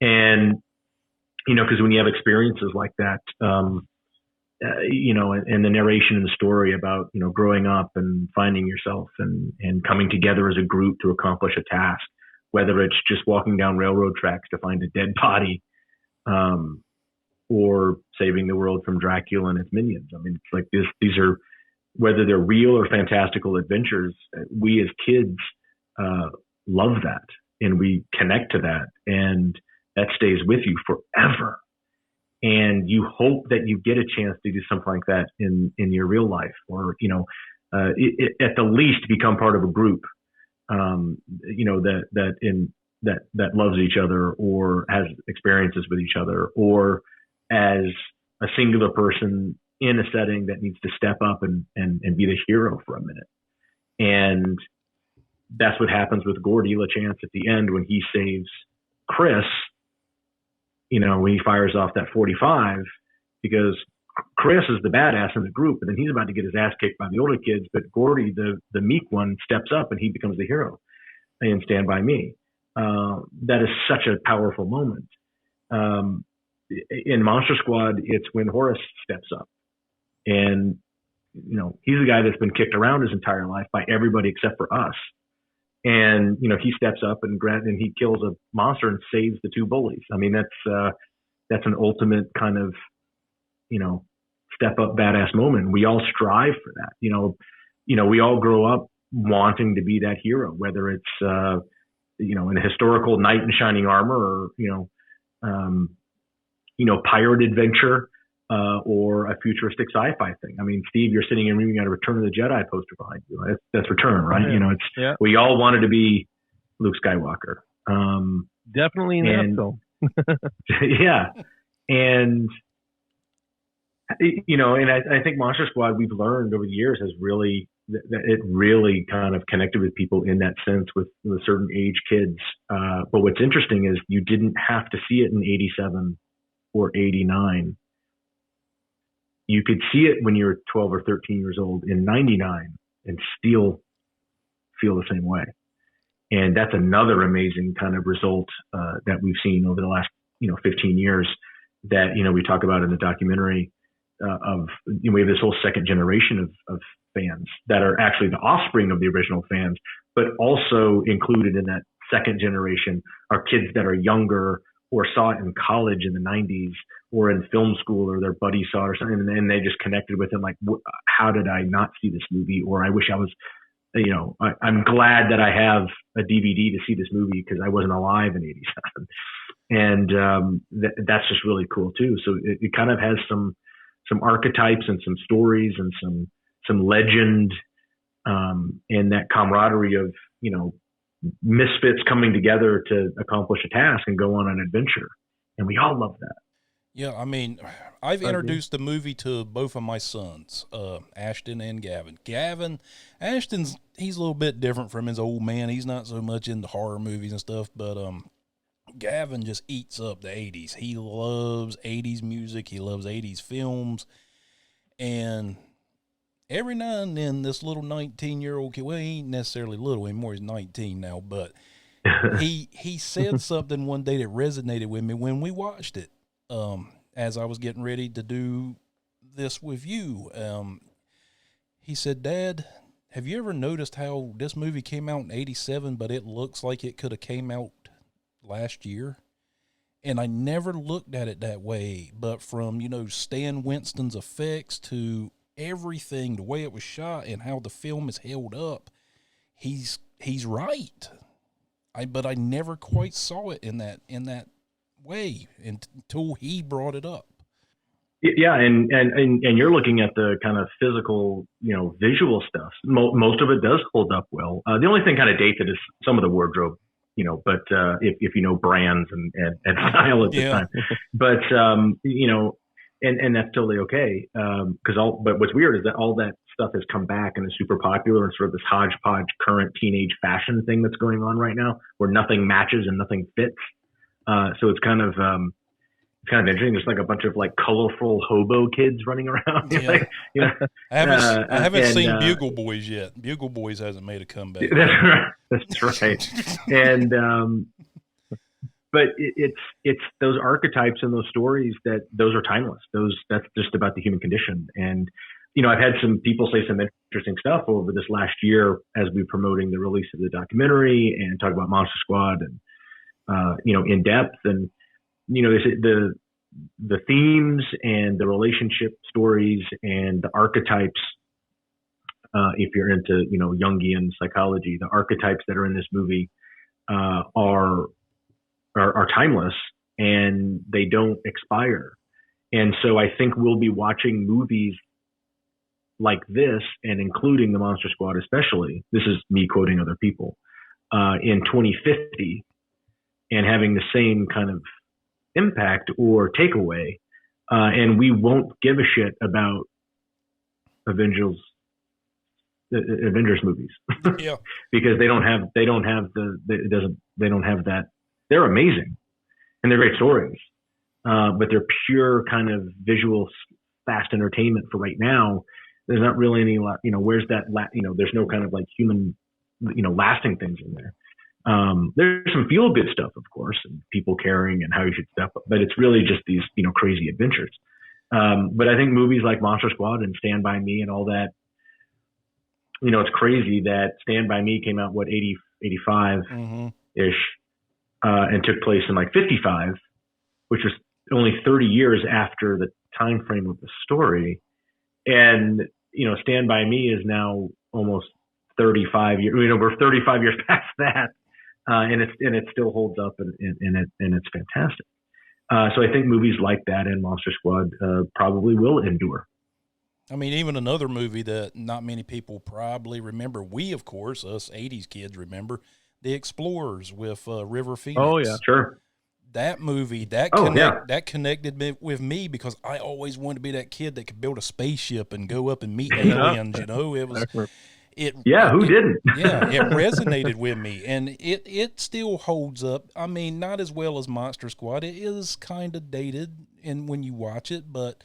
Speaker 2: And, because when you have experiences like that, and the narration and the story about, growing up and finding yourself and coming together as a group to accomplish a task, whether it's just walking down railroad tracks to find a dead body, or saving the world from Dracula and its minions. It's like these are, whether they're real or fantastical adventures, we as kids love that, and we connect to that, and that stays with you forever. And you hope that you get a chance to do something like that in your real life, or at the least become part of a group that loves each other or has experiences with each other, or as a singular person in a setting that needs to step up and be the hero for a minute. And that's what happens with Gordy LaChance at the end when he saves Chris, when he fires off that 45, because Chris is the badass in the group, and then he's about to get his ass kicked by the older kids, but Gordy, the meek one, steps up and he becomes the hero in Stand By Me. That is such a powerful moment. In Monster Squad, it's when Horace steps up. And, he's a guy that's been kicked around his entire life by everybody except for us. And, he steps up and he kills a monster and saves the 2 bullies. That's an ultimate kind of, step up badass moment. We all strive for that. We all grow up wanting to be that hero, whether it's, in a historical knight in shining armor, or, pirate adventure, or a futuristic sci-fi thing. I mean, Steve, you're sitting and reading out a Return of the Jedi poster behind you. That's Return, right?
Speaker 3: Yeah.
Speaker 2: We all wanted to be Luke Skywalker.
Speaker 3: Definitely in that film.
Speaker 2: Yeah. And, and I think Monster Squad, we've learned over the years, has really, that it really kind of connected with people in that sense with certain age kids. But what's interesting is you didn't have to see it in 87 or 89. You could see it when you were 12 or 13 years old in 99 and still feel the same way. And that's another amazing kind of result that we've seen over the last, 15 years that, we talk about in the documentary we have this whole second generation of fans that are actually the offspring of the original fans, but also included in that second generation are kids that are younger or saw it in college in the 90s or in film school, or their buddy saw it or something, and they just connected with it like, how did I not see this movie? Or I wish I was, I'm glad that I have a DVD to see this movie because I wasn't alive in 87. And that's just really cool too. So it kind of has some archetypes and some stories and some legend, and that camaraderie of, misfits coming together to accomplish a task and go on an adventure. And we all love that.
Speaker 1: Yeah, I mean, I've introduced the movie to both of my sons, Ashton and Gavin. Ashton's, he's a little bit different from his old man. He's not so much into horror movies and stuff, but Gavin just eats up the 80s. He loves 80s music. He loves 80s films. And every now and then, this little 19-year-old kid, well, he ain't necessarily little anymore, he's 19 now, but he said something one day that resonated with me when we watched it, as I was getting ready to do this with you. He said, "Dad, have you ever noticed how this movie came out in 87, but it looks like it could have came out last year?" And I never looked at it that way, but from, Stan Winston's effects to everything, the way it was shot and how the film is held up, he's right. But I never quite saw it in that way until he brought it up.
Speaker 2: Yeah, and you're looking at the kind of physical, visual stuff. Most of it does hold up well. The only thing kind of dated is some of the wardrobe, but if you know brands and style at the time, but and that's totally okay. But what's weird is that all that stuff has come back and is super popular and sort of this hodgepodge current teenage fashion thing that's going on right now, where nothing matches and nothing fits. So it's kind of interesting. There's like a bunch of like colorful hobo kids running around.
Speaker 1: Yeah. I haven't seen Bugle Boys yet. Bugle Boys hasn't made a comeback.
Speaker 2: That's right. And but it's those archetypes and those stories those are timeless. That's just about the human condition. And I've had some people say some interesting stuff over this last year as we're promoting the release of the documentary and talk about Monster Squad and in depth. And they say the themes and the relationship stories and the archetypes, if you're into Jungian psychology, the archetypes that are in this movie are timeless and they don't expire. And so I think we'll be watching movies like this, and including the Monster Squad especially, this is me quoting other people, in 2050, and having the same kind of impact or takeaway, and we won't give a shit about Avengers movies.
Speaker 1: Yeah.
Speaker 2: Because they don't have that. They're amazing and they're great stories, but they're pure kind of visual fast entertainment for right now. There's not really any, where's that, there's no kind of like human, lasting things in there. There's some feel good stuff, of course, and people caring and how you should step up, but it's really just these, crazy adventures. But I think movies like Monster Squad and Stand By Me and all that, it's crazy that Stand By Me came out, 85-ish, and took place in like 55, which was only 30 years after the time frame of the story. And, Stand By Me is now almost 35 years, we're 35 years past that. And it still holds up and it's fantastic. So I think movies like that and Monster Squad probably will endure.
Speaker 1: I mean, even another movie that not many people probably remember. We, of course, us 80s kids remember The Explorers with River Phoenix.
Speaker 3: Oh, yeah.
Speaker 2: Sure.
Speaker 1: That movie, that connected with me because I always wanted to be that kid that could build a spaceship and go up and meet aliens, you know? It was...
Speaker 2: Who didn't?
Speaker 1: Yeah, it resonated with me, and it still holds up. I mean, not as well as Monster Squad. It is kind of dated when you watch it, but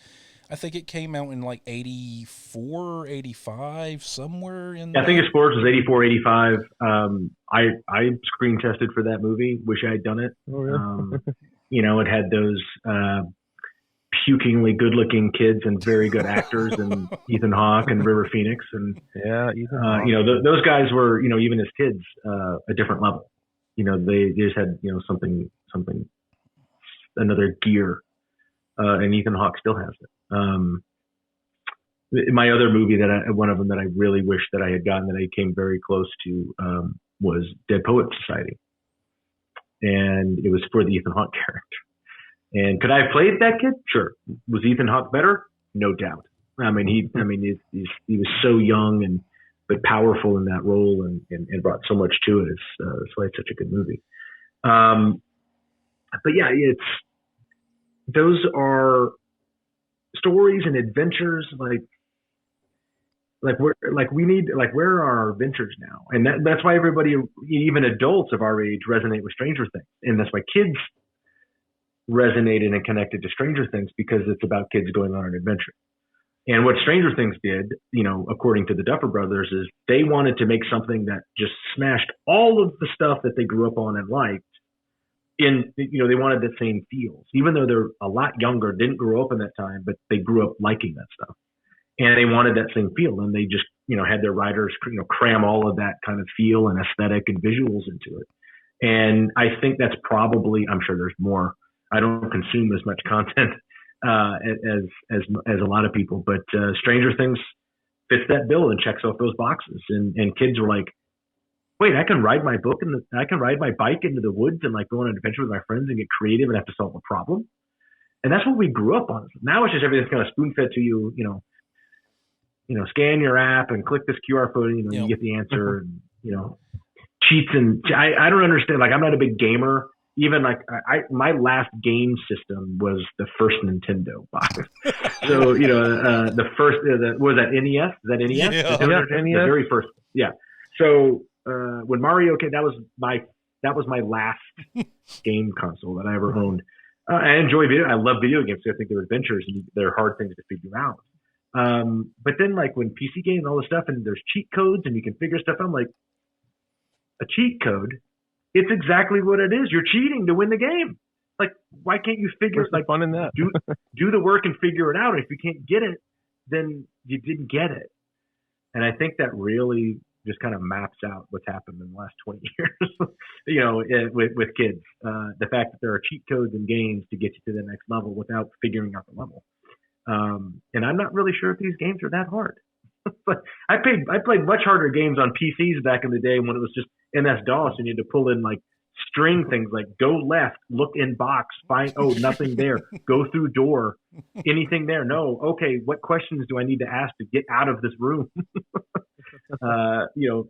Speaker 1: I think it came out in like 84, 85, somewhere in there.
Speaker 2: I think Explorers was 84, 85. I screen tested for that movie. Wish I had done it.
Speaker 3: Oh, yeah.
Speaker 2: You know, it had those pukingly good-looking kids and very good actors, and Ethan Hawke and River Phoenix, and
Speaker 3: Ethan Hawke.
Speaker 2: you know, those guys were, you know, even as kids, a different level. You know, they just had, you know, something, another gear, and Ethan Hawke still has it. My other movie one of them that I really wish that I had gotten that I came very close to was Dead Poets Society, and it was for the Ethan Hawke character. And could I have played that kid? Sure. Was Ethan Hawke better? No doubt. I mean, he was so young but powerful in that role and brought so much to it. That's why it's such a good movie. But yeah, those are stories and adventures where are our adventures now? And that's why everybody, even adults of our age, resonate with Stranger Things. And that's why kids resonated and connected to Stranger Things, because it's about kids going on an adventure. And what Stranger Things did, you know, according to the Duffer Brothers, is they wanted to make something that just smashed all of the stuff that they grew up on and liked. You know, they wanted the same feels, even though they're a lot younger, didn't grow up in that time, but they grew up liking that stuff. And they wanted that same feel. And they just, you know, had their writers, you know, cram all of that kind of feel and aesthetic and visuals into it. And I think that's probably, I'm sure there's more. I don't consume as much content as a lot of people, but Stranger Things fits that bill and checks off those boxes. And kids were like, wait, I can ride my bike into the woods and like go on an adventure with my friends and get creative and have to solve a problem. And that's what we grew up on. Now it's just everything's kind of spoon fed to you, you know, scan your app and click this QR code, you know, you get the answer, and, you know, cheats. And I don't understand. Like, I'm not a big gamer. Even like my last game system was the first Nintendo box. So, you know, the first, was that NES? Is that NES?
Speaker 1: Yeah.
Speaker 2: The very first. Yeah. So when Mario came, that was my last game console that I ever owned. I enjoy I love video games. I think they're adventures and they're hard things to figure out. But then like when PC games and all this stuff and there's cheat codes and you can figure stuff out, I'm like, a cheat code? It's exactly what it is. You're cheating to win the game. Like, why can't you figure
Speaker 3: What's the fun in that?
Speaker 2: do the work and figure it out? If you can't get it, then you didn't get it. And I think that really just kind of maps out what's happened in the last 20 years, you know, with kids. The fact that there are cheat codes in games to get you to the next level without figuring out the level. And I'm not really sure if these games are that hard. But I played much harder games on PCs back in the day when it was just MS-DOS and you had to pull in like string things like go left, look in box, find, oh, nothing there, go through door, anything there? No. Okay, what questions do I need to ask to get out of this room? You know,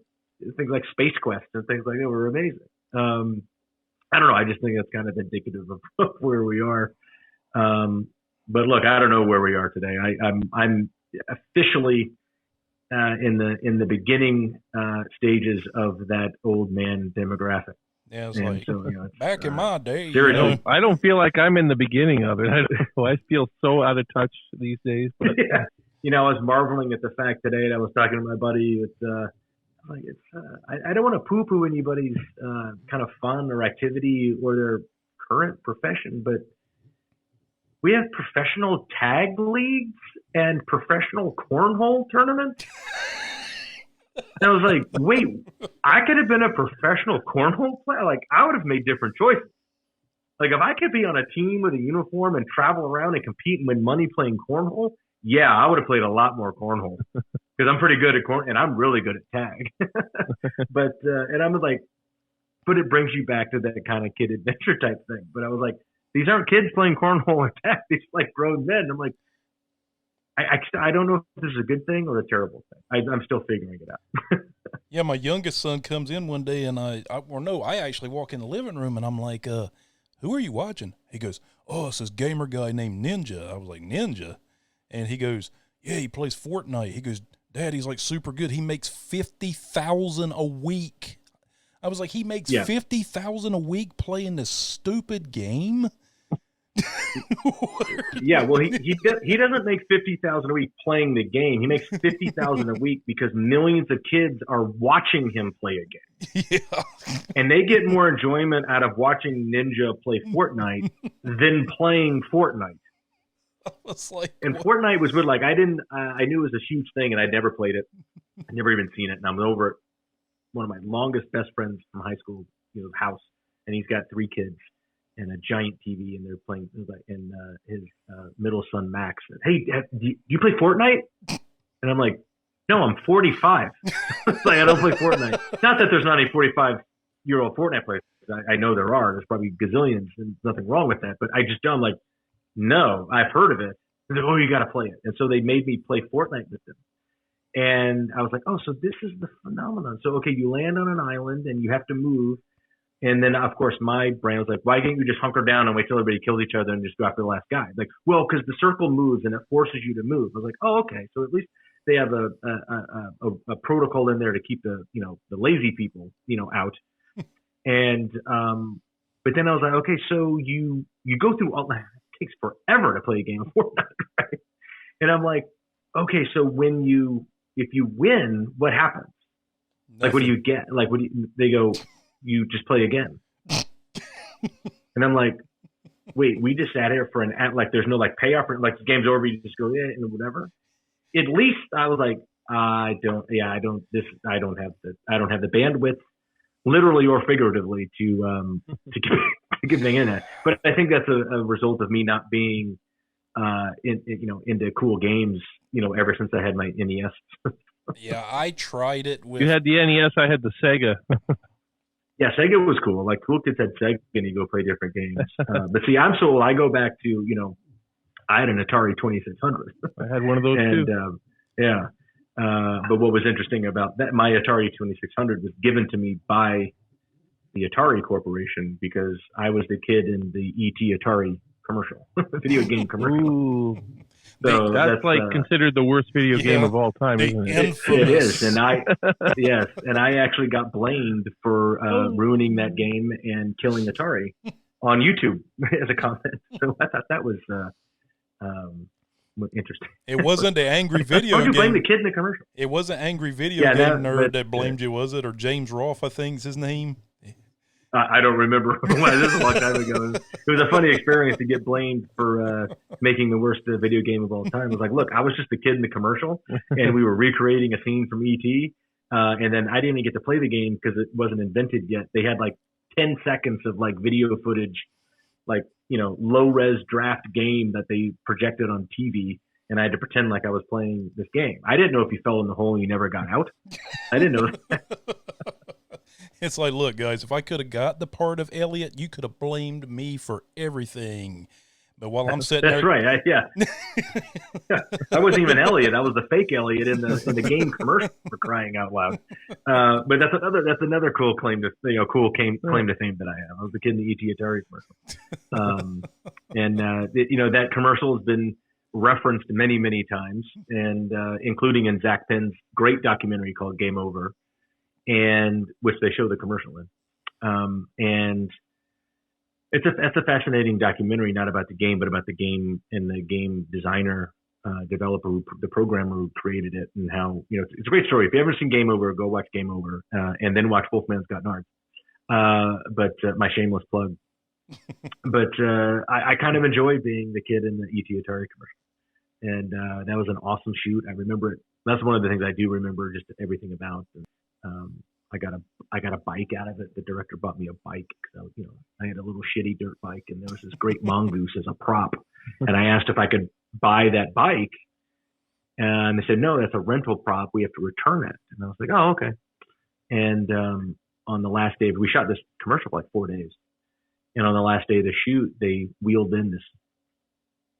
Speaker 2: things like Space Quest and things like that were amazing. I don't know. I just think that's kind of indicative of where we are. But look, I don't know where we are today. I'm officially in the beginning stages of that old man demographic.
Speaker 1: Yeah, it's like, so, you know, back in my day.
Speaker 3: I don't feel like I'm in the beginning of it. I feel so out of touch these days. But.
Speaker 2: Yeah. You know, I was marveling at the fact today, and I was talking to my buddy. I don't want to poo-poo anybody's kind of fun or activity or their current profession, but we have professional tag leagues and professional cornhole tournaments. And I was like, wait, I could have been a professional cornhole player? Like, I would have made different choices. Like, if I could be on a team with a uniform and travel around and compete and win money playing cornhole, yeah, I would have played a lot more cornhole. Because I'm pretty good at corn, and I'm really good at tag. But, and I was like, but it brings you back to that kind of kid adventure type thing. But I was like, these aren't kids playing cornhole or tag. These are like grown men. I'm like, I don't know if this is a good thing or a terrible thing. I'm still figuring it out.
Speaker 1: Yeah, my youngest son comes in one day, and I actually walk in the living room, and I'm like, who are you watching? He goes, oh, it's this gamer guy named Ninja. I was like, Ninja? And he goes, yeah, he plays Fortnite. He goes, Dad, he's like super good. He makes $50,000 a week. I was like, he makes $50,000 a week playing this stupid game?
Speaker 2: Yeah, well, he doesn't make $50,000 a week playing the game. He makes $50,000 a week because millions of kids are watching him play a game.
Speaker 1: Yeah,
Speaker 2: and they get more enjoyment out of watching Ninja play Fortnite than playing Fortnite.
Speaker 1: I was like,
Speaker 2: and
Speaker 1: what?
Speaker 2: Fortnite was weird. Like I knew it was a huge thing, and I'd never played it. I'd never even seen it. And I'm over at one of my longest best friends from high school, house, and he's got 3 kids and a giant TV, and they're playing. And his middle son Max said, "Hey, do you play Fortnite?" And I'm like, "No, I'm 45. It's like I don't play Fortnite. Not that there's not any 45-year-old Fortnite players. I know there are. There's probably gazillions, and nothing wrong with that. But I just don't like. No, I've heard of it. They're like, oh, you got to play it. And so they made me play Fortnite with them. And I was like, oh, so this is the phenomenon. So, okay, you land on an island and you have to move. And then, of course, my brain was like, why can't you just hunker down and wait till everybody kills each other and just go after the last guy? Like, well, because the circle moves and it forces you to move. I was like, oh, okay. So at least they have a protocol in there to keep the lazy people, out. And, but then I was like, okay, so you go through all that. It takes forever to play a game of Fortnite, right? And I'm like, okay, so if you win, what happens? Nothing. Like, what do you get? Like, they go, you just play again. And I'm like, wait, we just sat here for there's no payoff, or the game's over, you just go, yeah, and whatever. At least I was like, I don't have the bandwidth, literally or figuratively, to get the internet. But I think that's a result of me not being into cool games, ever since I had my NES.
Speaker 1: Yeah, I tried it with.
Speaker 3: You had the NES, I had the Sega.
Speaker 2: Yeah, Sega was cool. Like, cool kids had Sega and you go play different games. But see, I'm so old. I go back to, I had an Atari 2600.
Speaker 3: I had one of those too.
Speaker 2: Yeah. But what was interesting about that, my Atari 2600 was given to me by the Atari Corporation because I was the kid in the E.T. Atari commercial, video game commercial.
Speaker 3: Ooh. So that's considered the worst video game of all time, isn't it?
Speaker 2: It is, and I actually got blamed for ruining that game and killing Atari on YouTube as a comment. So I thought that was interesting.
Speaker 1: It wasn't the angry video game.
Speaker 2: Don't you blame the kid in the commercial?
Speaker 1: It wasn't angry video game nerd that blamed you, was it? Or James Rolfe, I think is his name.
Speaker 2: I don't remember. This is a long time ago. It was a funny experience to get blamed for making the worst video game of all time. It was like, look, I was just the kid in the commercial, and we were recreating a scene from E.T., and then I didn't even get to play the game because it wasn't invented yet. They had 10 seconds of video footage, low-res draft game that they projected on TV, and I had to pretend like I was playing this game. I didn't know if you fell in the hole and you never got out. I didn't know that.
Speaker 1: It's like, look, guys, if I could have got the part of Elliot, you could have blamed me for everything. But while I'm sitting
Speaker 2: there, right? Yeah. I wasn't even Elliot. I was the fake Elliot in the game commercial, for crying out loud. But that's another cool claim to claim to fame that I have. I was the kid in the E.T. Atari commercial, and that commercial has been referenced many, many times, and including in Zach Penn's great documentary called Game Over, and which they show the commercial in. And that's a fascinating documentary, not about the game, but about the game and the game designer, developer, the programmer who created it, and how, it's a great story. If you've ever seen Game Over, go watch Game Over, and then watch Wolfman's Got Nards. But my shameless plug. But I kind of enjoy being the kid in the E.T. Atari commercial. And that was an awesome shoot. I remember it. That's one of the things I do remember just everything about. I got a bike out of it. The director bought me a bike. So, I had a little shitty dirt bike, and there was this great mongoose as a prop. And I asked if I could buy that bike, and they said, no, that's a rental prop. We have to return it. And I was like, oh, okay. And on the last day, we shot this commercial for 4 days. And on the last day of the shoot, they wheeled in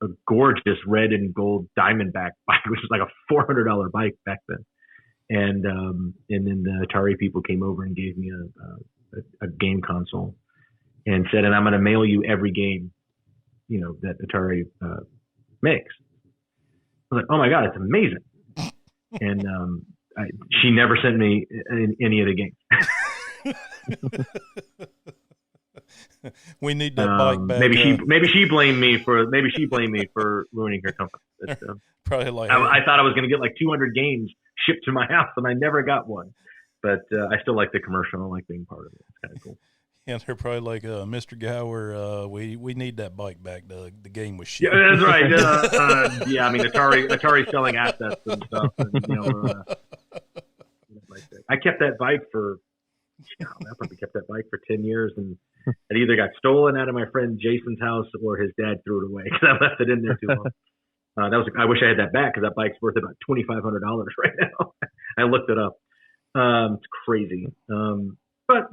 Speaker 2: a gorgeous red and gold Diamondback bike, which was like a $400 bike back then. And then the Atari people came over and gave me a game console and said, and I'm going to mail you every game, that Atari makes. I was like, oh my God, it's amazing. And she never sent me any of the games.
Speaker 1: We need that bike back.
Speaker 2: Maybe she blamed me for ruining her company. But,
Speaker 1: probably like
Speaker 2: I thought I was going to get like 200 games shipped to my house, and I never got one. But I still like the commercial. I like being part of it. It's kind of cool.
Speaker 1: Yeah, they're probably like, Mr. Gower, we need that bike back. The game was shit.
Speaker 2: Yeah, that's right. I mean, Atari selling assets and stuff. And, like that. I kept that bike I probably kept that bike for 10 years, and it either got stolen out of my friend Jason's house or his dad threw it away because I left it in there too long. I wish I had that back because that bike's worth about $2,500 right now. I looked it up. It's crazy. But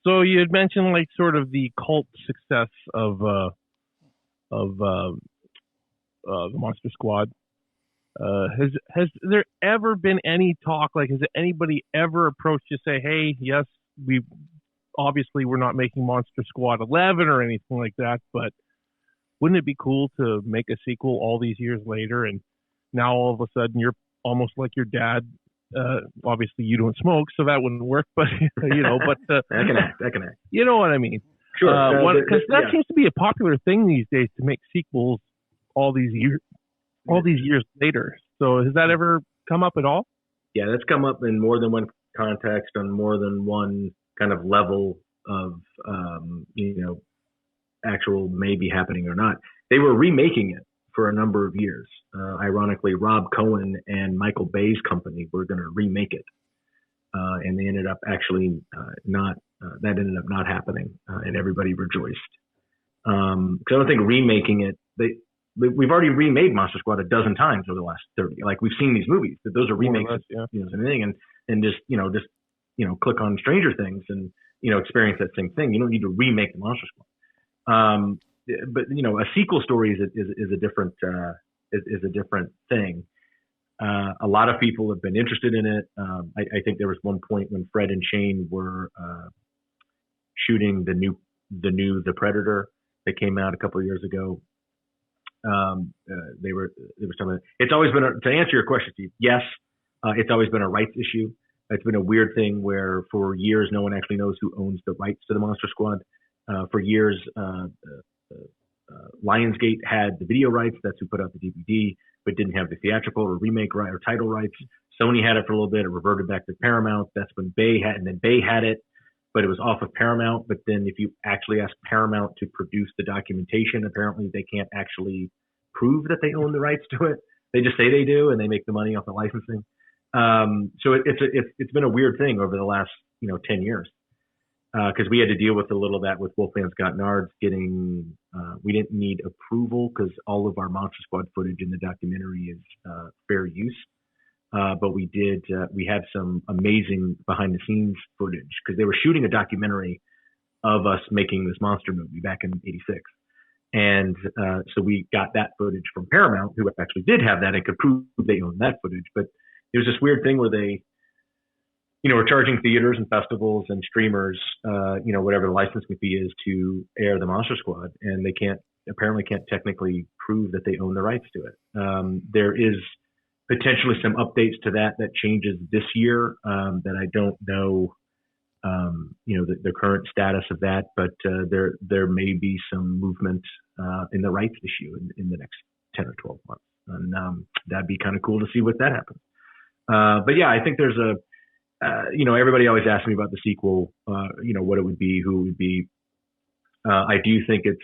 Speaker 3: So you had mentioned like sort of the cult success of the Monster Squad. Has there ever been any talk? Like, has anybody ever approached you say, "Hey, yes, we're not making Monster Squad 11 or anything like that, but wouldn't it be cool to make a sequel all these years later?" And now all of a sudden you're almost like your dad. Obviously you don't smoke, so that wouldn't work. But but
Speaker 2: I can act.
Speaker 3: You know what I mean?
Speaker 2: Sure.
Speaker 3: Because that seems to be a popular thing these days to make sequels all these years later. So has that ever come up at all?
Speaker 2: Yeah, that's come up in more than one context, on more than one kind of level of actual maybe happening or not. They were remaking it for a number of years. Ironically, Rob Cohen and Michael Bay's company were going to remake it, and they ended up actually not. That ended up not happening, and everybody rejoiced. Because I don't think remaking it. We've already remade Monster Squad a dozen times over the last 30. Like, we've seen these movies. That those are remakes, and just click on Stranger Things and experience that same thing. You don't need to remake the Monster Squad. But a sequel story is a different thing. A lot of people have been interested in it. I think there was one point when Fred and Shane were shooting the new The Predator that came out a couple of years ago. They were talking. It's always been to answer your question, Steve. Yes, it's always been a rights issue. It's been a weird thing where for years no one actually knows who owns the rights to the Monster Squad. For years, Lionsgate had the video rights. That's who put out the DVD, but didn't have the theatrical or remake right or title rights. Sony had it for a little bit. It reverted back to Paramount. That's when Bay had it, but it was off of Paramount. But then if you actually ask Paramount to produce the documentation, apparently they can't actually prove that they own the rights to it. They just say they do, and they make the money off the licensing. So it's been a weird thing over the last 10 years. Because we had to deal with a little of that with Wolfman's Got Nards getting, we didn't need approval because all of our Monster Squad footage in the documentary is fair use. But we had some amazing behind the scenes footage because they were shooting a documentary of us making this monster movie back in '86. And so we got that footage from Paramount, who actually did have that and could prove they owned that footage. But it was this weird thing where they, we're charging theaters and festivals and streamers, whatever the licensing fee is to air the Monster Squad, and they apparently can't technically prove that they own the rights to it. There is potentially some updates to that changes this year that I don't know, the current status of that, but there may be some movement in the rights issue in the next 10 or 12 months, and that'd be kind of cool to see what that happens. But yeah, I think there's everybody always asks me about the sequel, what it would be, who it would be. I do think it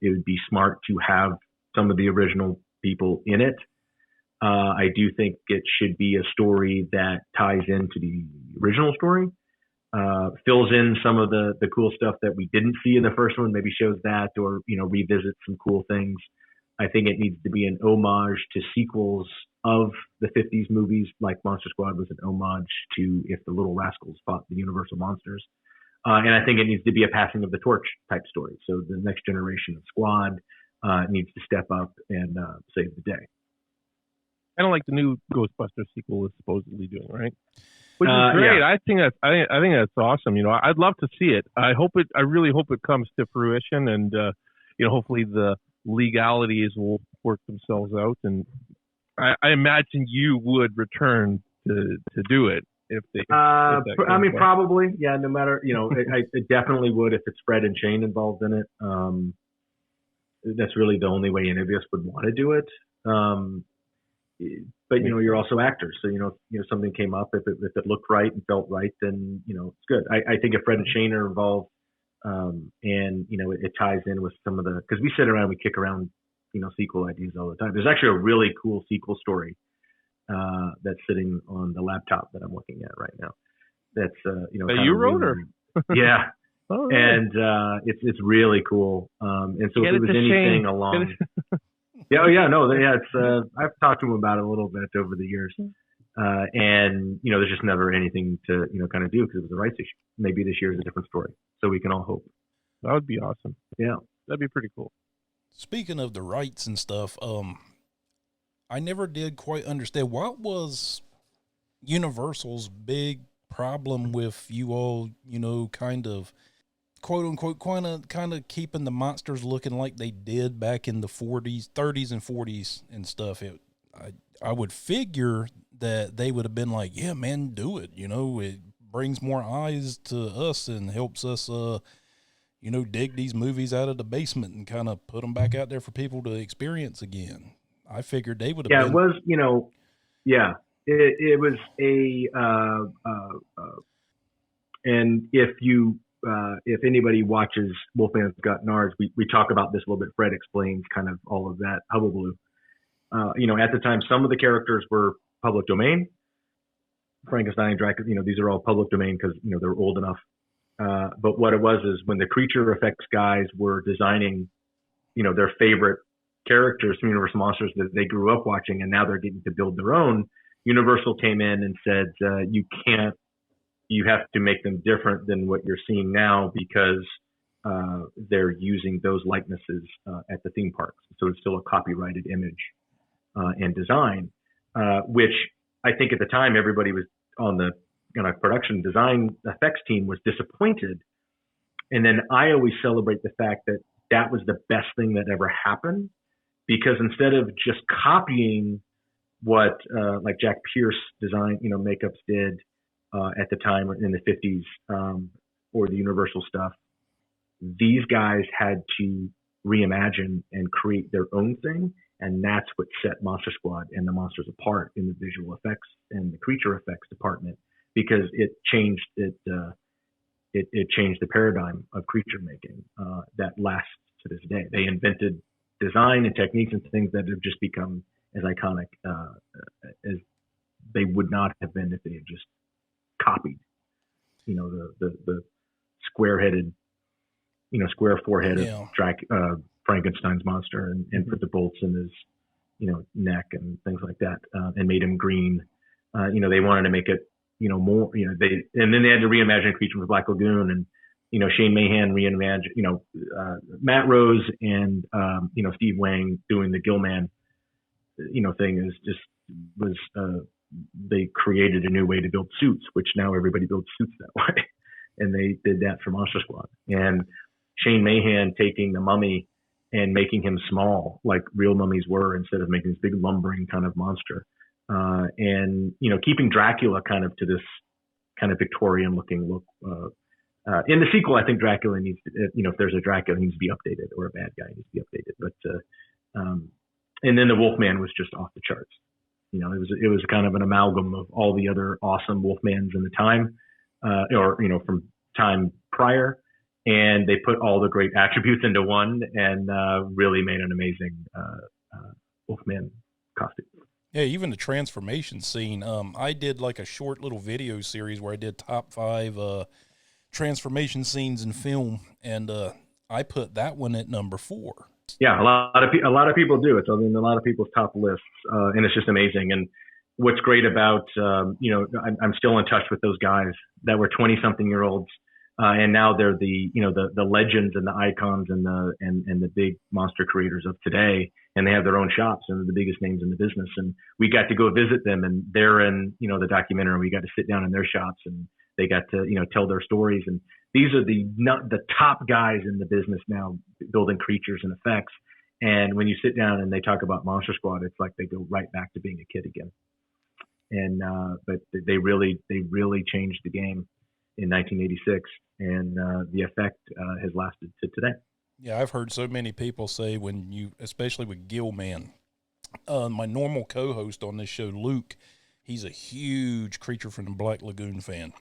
Speaker 2: would be smart to have some of the original people in it. I do think it should be a story that ties into the original story, fills in some of the cool stuff that we didn't see in the first one, maybe shows that, or, revisit some cool things. I think it needs to be an homage to sequels of the 50s movies, like Monster Squad was an homage to If the Little Rascals Fought the Universal Monsters. And I think it needs to be a passing of the torch type story. So the next generation of Squad needs to step up and save the day.
Speaker 3: Kind of like the new Ghostbusters sequel is supposedly doing, right? Which is great. Yeah. I think that's awesome. I'd love to see it. I really hope it comes to fruition, and hopefully the legalities will work themselves out. And I imagine you would return to do it if
Speaker 2: probably, yeah. No matter, I definitely would if it's Fred and Shane involved in it. That's really the only way any of us would want to do it. But you're also actors, so something came up. If it looked right and felt right, then it's good. I think if Fred and Shane are involved, and it ties in with some of because we sit around, we kick around, sequel ideas all the time. There's actually a really cool sequel story that's sitting on the laptop that I'm looking at right now. That's
Speaker 3: that you wrote, or
Speaker 2: yeah.
Speaker 3: Oh, really?
Speaker 2: And it's really cool. And so if it was anything
Speaker 3: Shane.
Speaker 2: along. It's I've talked to him about it a little bit over the years, and there's just never anything to kind of do because it was a rights issue. Maybe this year is a different story, so we can all hope.
Speaker 3: That would be awesome.
Speaker 2: Yeah,
Speaker 3: that'd be pretty cool.
Speaker 1: Speaking of the rights and stuff, I never did quite understand what was Universal's big problem with you all, kind of quote unquote, kind of keeping the monsters looking like they did back in the 40s, 30s and 40s and stuff. I would figure that they would have been like, yeah, man, do it. It brings more eyes to us and helps us, dig these movies out of the basement and kind of put them back out there for people to experience again. I figured they would have been.
Speaker 2: It was, it was and if anybody watches Wolfman's Got Nards, we talk about this a little bit. Fred explains kind of all of that hullabaloo. At the time, some of the characters were public domain. Frankenstein, Dracula, these are all public domain because, they're old enough. But what it was is when the creature effects guys were designing, their favorite characters from Universal Monsters that they grew up watching, and now they're getting to build their own, Universal came in and said, you have to make them different than what you're seeing now because they're using those likenesses at the theme parks. So it's still a copyrighted image and design, which I think at the time everybody was on the production design effects team was disappointed. And then I always celebrate the fact that was the best thing that ever happened, because instead of just copying what like Jack Pierce design, makeups did at the time in the 50s or the Universal stuff, these guys had to reimagine and create their own thing. And that's what set Monster Squad and the monsters apart in the visual effects and the creature effects department, because it changed it changed the paradigm of creature making that lasts to this day. They invented design and techniques and things that have just become as iconic as they would not have been if they had just copied, the square-headed, square foreheaded Frankenstein's monster and put the bolts in his, neck and things like that, and made him green. They wanted to make it, more, and then they had to reimagine a creature from the Black Lagoon, and, Shane Mahan reimagined, Matt Rose and, Steve Wang doing the Gillman, thing they created a new way to build suits, which now everybody builds suits that way. And they did that for Monster Squad. And Shane Mahan taking the mummy and making him small, like real mummies were, instead of making this big lumbering kind of monster. And, keeping Dracula kind of to this kind of Victorian looking look. In the sequel, I think Dracula needs to, if there's a Dracula, he needs to be updated, or a bad guy needs to be updated. But, and then the Wolfman was just off the charts. It was kind of an amalgam of all the other awesome Wolfmans in the time, from time prior. And they put all the great attributes into one and really made an amazing Wolfman costume.
Speaker 1: Yeah, even the transformation scene. I did like a short little video series where I did top 5 transformation scenes in film, and I put that one at number 4.
Speaker 2: Yeah, a lot of people do. It's on a lot of people's top lists, and it's just amazing. And what's great about I'm still in touch with those guys that were 20-something-year-olds And now they're the legends and the icons and the big monster creators of today. And they have their own shops and they're the biggest names in the business. And we got to go visit them, and they're in, the documentary. We got to sit down in their shops, and they got to, tell their stories. And these are the top guys in the business now, building creatures and effects. And when you sit down and they talk about Monster Squad, it's like they go right back to being a kid again. And but they really changed the game in 1986, and the effect has lasted to today.
Speaker 1: Yeah, I've heard so many people say especially with Gilman, my normal co-host on this show, Luke, he's a huge Creature from the Black Lagoon fan.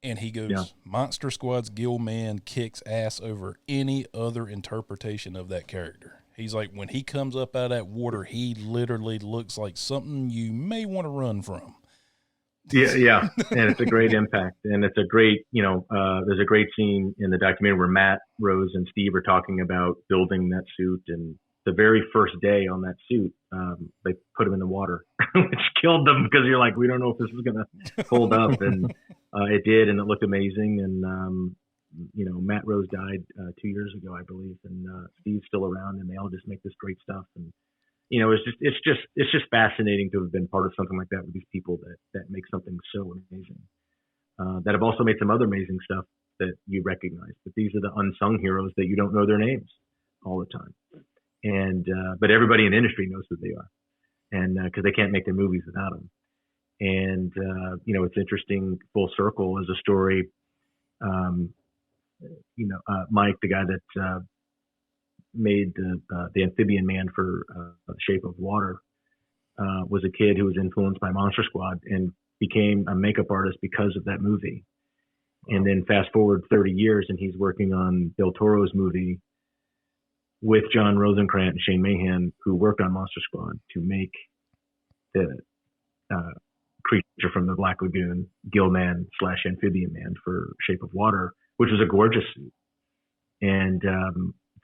Speaker 1: And he goes, yeah. Monster Squad's Gilman kicks ass over any other interpretation of that character. He's like, when he comes up out of that water, he literally looks like something you may want to run from.
Speaker 2: Yeah, and it's a great impact, and it's a great, there's a great scene in the documentary where Matt, Rose, and Steve are talking about building that suit, and the very first day on that suit, they put him in the water, which killed them because you're like, we don't know if this is gonna hold up, and it did, and it looked amazing, and Matt Rose died 2 years ago, I believe, and Steve's still around, and they all just make this great stuff, and. It's just fascinating to have been part of something like that with these people that make something so amazing. That have also made some other amazing stuff that you recognize. But these are the unsung heroes that you don't know their names all the time. And but everybody in the industry knows who they are, and because they can't make their movies without them. And it's interesting. Full circle is a story. Mike, the guy that. Made the amphibian man for Shape of Water, was a kid who was influenced by Monster Squad and became a makeup artist because of that movie. And then fast forward 30 years, and he's working on Del Toro's movie with John Rosenkrantz and Shane Mahan, who worked on Monster Squad, to make the Creature from the Black Lagoon, Gilman / Amphibian Man for Shape of Water, which was a gorgeous suit. And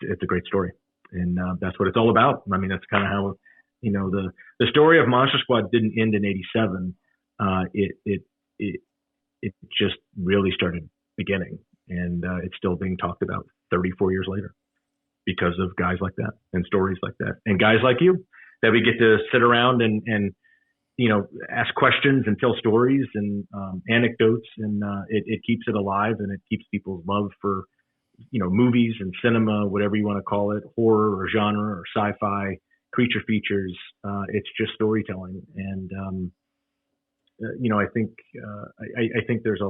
Speaker 2: it's a great story, and that's what it's all about. I mean, that's kind of how, the story of Monster Squad didn't end in '87. It just really started beginning, and it's still being talked about 34 years later because of guys like that and stories like that, and guys like you that we get to sit around and ask questions and tell stories and anecdotes, and it keeps it alive, and it keeps people's love for movies and cinema, whatever you want to call it, horror or genre or sci-fi, creature features. It's just storytelling. And, I think there's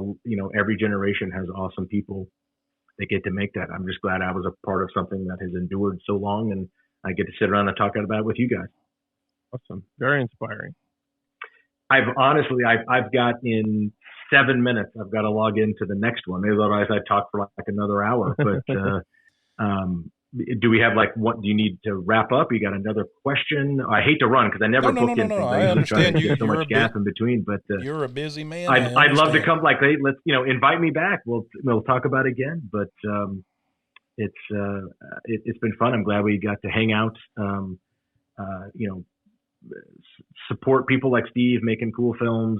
Speaker 2: every generation has awesome people that get to make that. I'm just glad I was a part of something that has endured so long, and I get to sit around and talk about it with you guys.
Speaker 3: Awesome. Very inspiring.
Speaker 2: I've got in 7 minutes, I've got to log into the next one. Otherwise I'd talk for like another hour, but, do we have what do you need to wrap up? You got another question? I hate to run because I never book in things.
Speaker 1: I understand you.
Speaker 2: So much gap in between, but
Speaker 1: you're a busy man.
Speaker 2: I'd love to come. Hey, let's invite me back. We'll talk about it again. But it's been fun. I'm glad we got to hang out. Support people like Steve making cool films.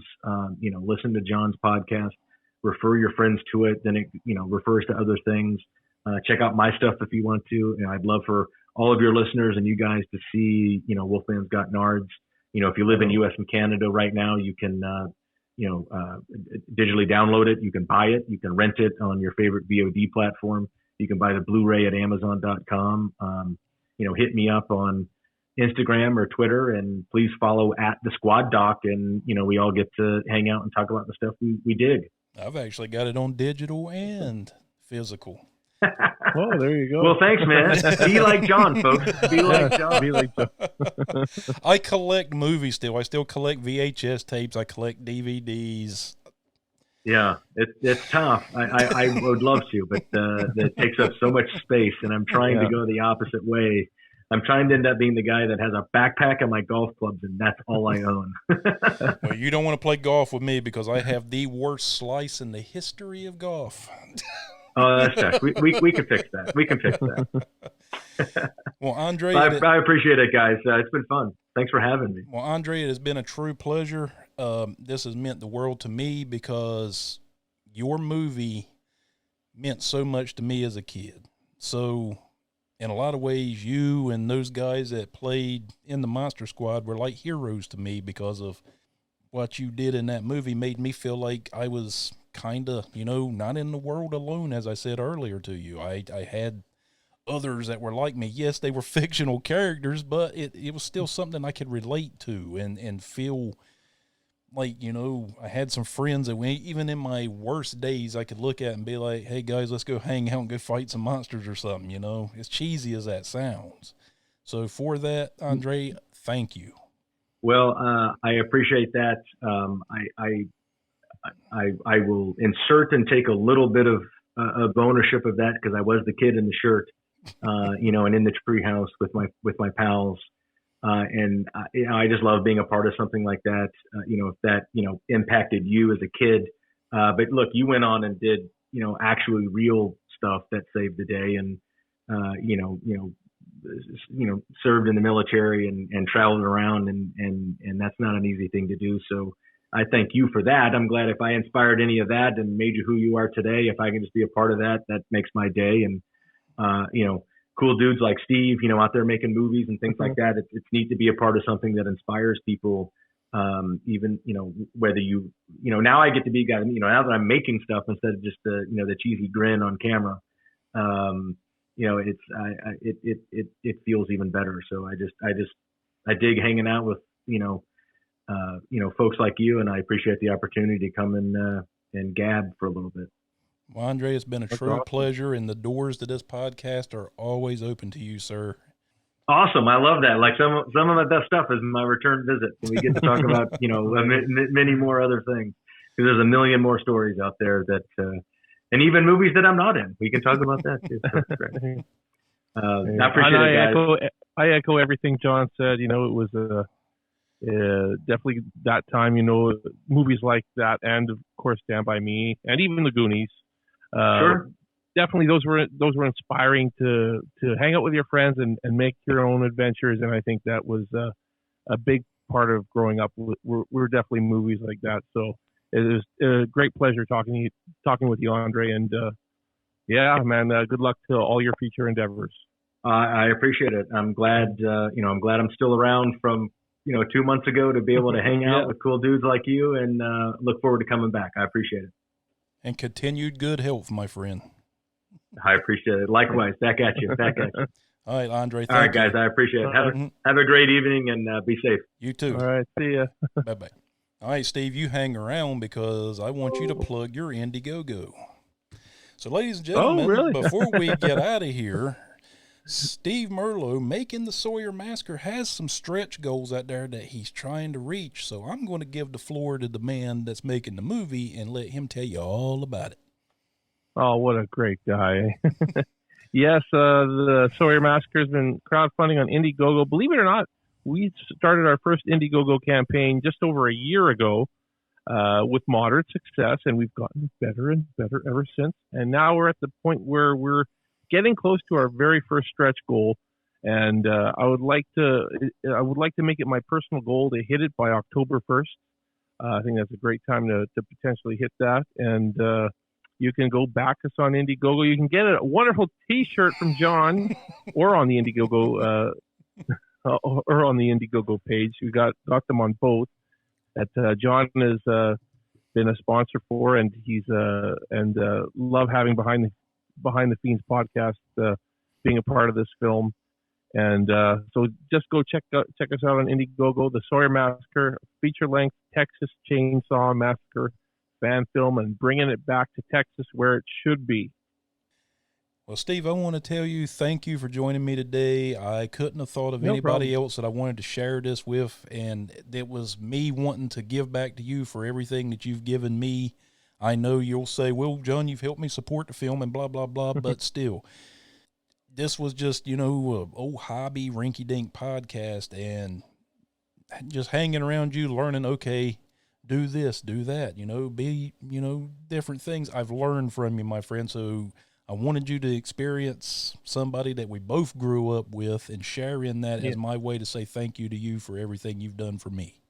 Speaker 2: Listen to John's podcast. Refer your friends to it. Then it refers to other things. Check out my stuff if you want to. I'd love for all of your listeners and you guys to see, Wolfman's got Nards. If you live in U.S. and Canada right now, you can, digitally download it. You can buy it. You can rent it on your favorite VOD platform. You can buy the Blu-ray at Amazon.com. Hit me up on Instagram or Twitter, and please follow at the Squad Doc, and we all get to hang out and talk about the stuff we dig.
Speaker 1: I've actually got it on digital and physical.
Speaker 3: Oh, there you go.
Speaker 2: Well, thanks, man. Be like John, folks. Be like John.
Speaker 3: Be like John.
Speaker 1: I collect movies still. I still collect VHS tapes. I collect DVDs.
Speaker 2: Yeah, it's tough. I would love to, but it takes up so much space, and I'm trying to go the opposite way. I'm trying to end up being the guy that has a backpack and my golf clubs, and that's all I own.
Speaker 1: Well, you don't want to play golf with me because I have the worst slice in the history of golf.
Speaker 2: Oh, that's tough. We can fix that. We can fix that.
Speaker 1: Well, Andre,
Speaker 2: I appreciate it, guys. It's been fun. Thanks for having me.
Speaker 1: Well, Andre, it has been a true pleasure. This has meant the world to me because your movie meant so much to me as a kid. So in a lot of ways, you and those guys that played in the Monster Squad were like heroes to me, because of what you did in that movie made me feel like I was kind of, not in the world alone, as I said earlier to you. I had others that were like me. Yes, they were fictional characters, but it was still something I could relate to and feel like, I had some friends that even in my worst days, I could look at and be like, hey guys, let's go hang out and go fight some monsters or something, as cheesy as that sounds. So for that, Andre, thank you.
Speaker 2: Well, I appreciate that. I will insert and take a little bit of ownership of that, because I was the kid in the shirt, and in the treehouse with my pals. And I just love being a part of something like that. If that, impacted you as a kid. But look, you went on and did, actually real stuff that saved the day, and, served in the military and traveled around, and that's not an easy thing to do. So I thank you for that. I'm glad if I inspired any of that and made you who you are today, if I can just be a part of that, that makes my day. And, cool dudes like Steve, out there making movies and things like that. It's neat to be a part of something that inspires people. Even, whether now I get to be, now that I'm making stuff instead of just the cheesy grin on camera, it feels even better. So I dig hanging out with, folks like you, and I appreciate the opportunity to come and gab for a little bit.
Speaker 1: Well, Andre, it's been a true pleasure, and the doors to this podcast are always open to you, sir.
Speaker 2: Awesome. I love that. Like some of the best stuff is my return visit. So we get to talk about, many more other things, because there's a million more stories out there that, and even movies that I'm not in. We can talk about that too. So that's great. I appreciate it, guys.
Speaker 3: I echo everything John said. It was definitely that time, movies like that, and of course Stand By Me, and even The Goonies.
Speaker 2: Sure.
Speaker 3: Definitely, those were inspiring to hang out with your friends and make your own adventures, and I think that was a big part of growing up. We're definitely movies like that. So it was a great pleasure talking with you, Andre, and yeah, man, good luck to all your future endeavors.
Speaker 2: I appreciate it. I'm glad I'm still around from 2 months ago to be able to hang out with cool dudes like you, and look forward to coming back. I appreciate it.
Speaker 1: And continued good health, my friend.
Speaker 2: I appreciate it. Likewise. Back at you.
Speaker 1: All right, Andre.
Speaker 2: All right, guys. I appreciate it. Have a great evening, and be safe.
Speaker 1: You too.
Speaker 3: All right. See ya.
Speaker 1: Bye-bye. All right, Steve, you hang around, because I want you to plug your Indiegogo. So, ladies and gentlemen, before we get out of here, Steve Merlo, making the Sawyer Massacre, has some stretch goals out there that he's trying to reach. So I'm going to give the floor to the man that's making the movie and let him tell you all about it.
Speaker 3: Oh, what a great guy. Yes, the Sawyer Massacre has been crowdfunding on Indiegogo. Believe it or not, we started our first Indiegogo campaign just over a year ago with moderate success, and we've gotten better and better ever since. And now we're at the point where we're getting close to our very first stretch goal, and I would like to make it my personal goal to hit it by October 1st. I think that's a great time to potentially hit that, and you can go back us on Indiegogo. You can get a wonderful T-shirt from John, or on the Indiegogo or on the Indiegogo page. We got them on both. That John has been a sponsor for, and he's love having Behind the Fiends podcast, being a part of this film. And so just go check us out on Indiegogo. The Sawyer Massacre, feature-length Texas Chainsaw Massacre fan film, and bringing it back to Texas where it should be.
Speaker 1: Well, Steve, I want to tell you thank you for joining me today. I couldn't have thought of anybody else that I wanted to share this with, and it was me wanting to give back to you for everything that you've given me. I know you'll say, well, John, you've helped me support the film and blah, blah, blah, but still, this was just, a old hobby rinky-dink podcast, and just hanging around you, learning, okay, do this, do that, be, different things. I've learned from you, my friend, so I wanted you to experience somebody that we both grew up with and share in that as my way to say thank you to you for everything you've done for me.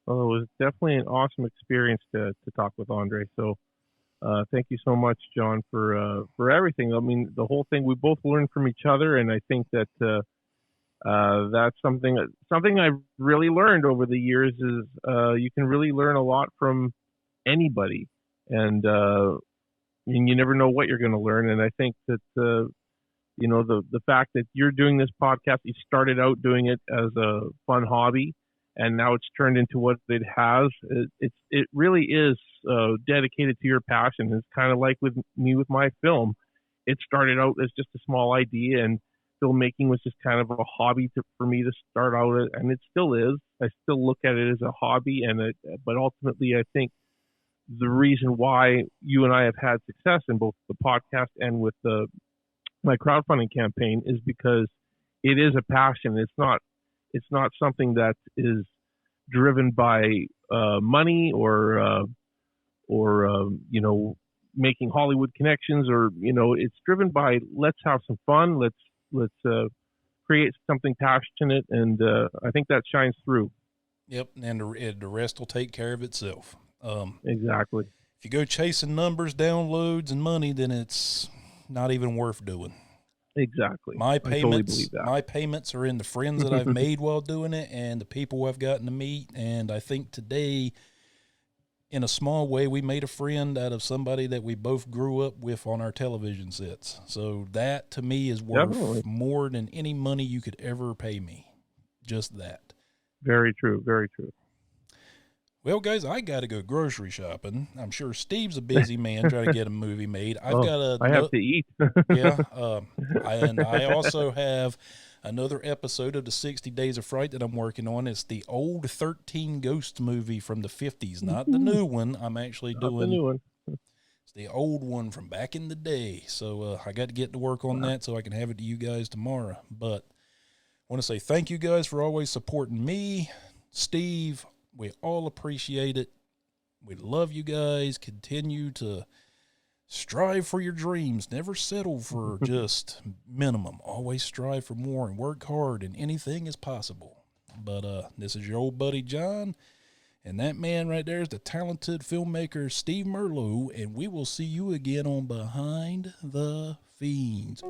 Speaker 3: Well, it was definitely an awesome experience to talk with Andre. So Thank you so much, John, for everything. I mean, the whole thing, we both learned from each other, and I think that that's something I've really learned over the years is you can really learn a lot from anybody, and you never know what you're going to learn. And I think that the fact that you're doing this podcast, you started out doing it as a fun hobby, and now it's turned into what it has. It really is dedicated to your passion. It's kind of like with me with my film. It started out as just a small idea, and filmmaking was just kind of a hobby for me to start out, and it still is. I still look at it as a hobby, but ultimately, I think the reason why you and I have had success in both the podcast and with my crowdfunding campaign is because it is a passion. It's not something that is driven by money or making Hollywood connections, or it's driven by let's have some fun, let's create something passionate, and I think that shines through.
Speaker 1: Yep, and the rest will take care of itself.
Speaker 3: Exactly.
Speaker 1: If you go chasing numbers, downloads, and money, then it's not even worth doing.
Speaker 3: Exactly.
Speaker 1: My
Speaker 3: I totally believe that.
Speaker 1: My payments are in the friends that I've made while doing it and the people I've gotten to meet. And I think today, in a small way, we made a friend out of somebody that we both grew up with on our television sets. So that, to me, is worth more than any money you could ever pay me. Just that.
Speaker 3: Very true. Very true.
Speaker 1: Well, guys, I got to go grocery shopping. I'm sure Steve's a busy man trying to get a movie made.
Speaker 3: I have to eat.
Speaker 1: Yeah. And I also have another episode of the 60 Days of Fright that I'm working on. It's the old 13 Ghosts movie from the 50s, not the new one. I'm actually doing
Speaker 3: the new one.
Speaker 1: It's the old one from back in the day. So I got to get to work on that so I can have it to you guys tomorrow. But I want to say thank you guys for always supporting me, Steve. We all appreciate it. We love you guys. Continue to strive for your dreams. Never settle for just minimum. Always strive for more and work hard, and anything is possible. But this is your old buddy John, and that man right there is the talented filmmaker Steve Merlot, and we will see you again on Behind the Fiends.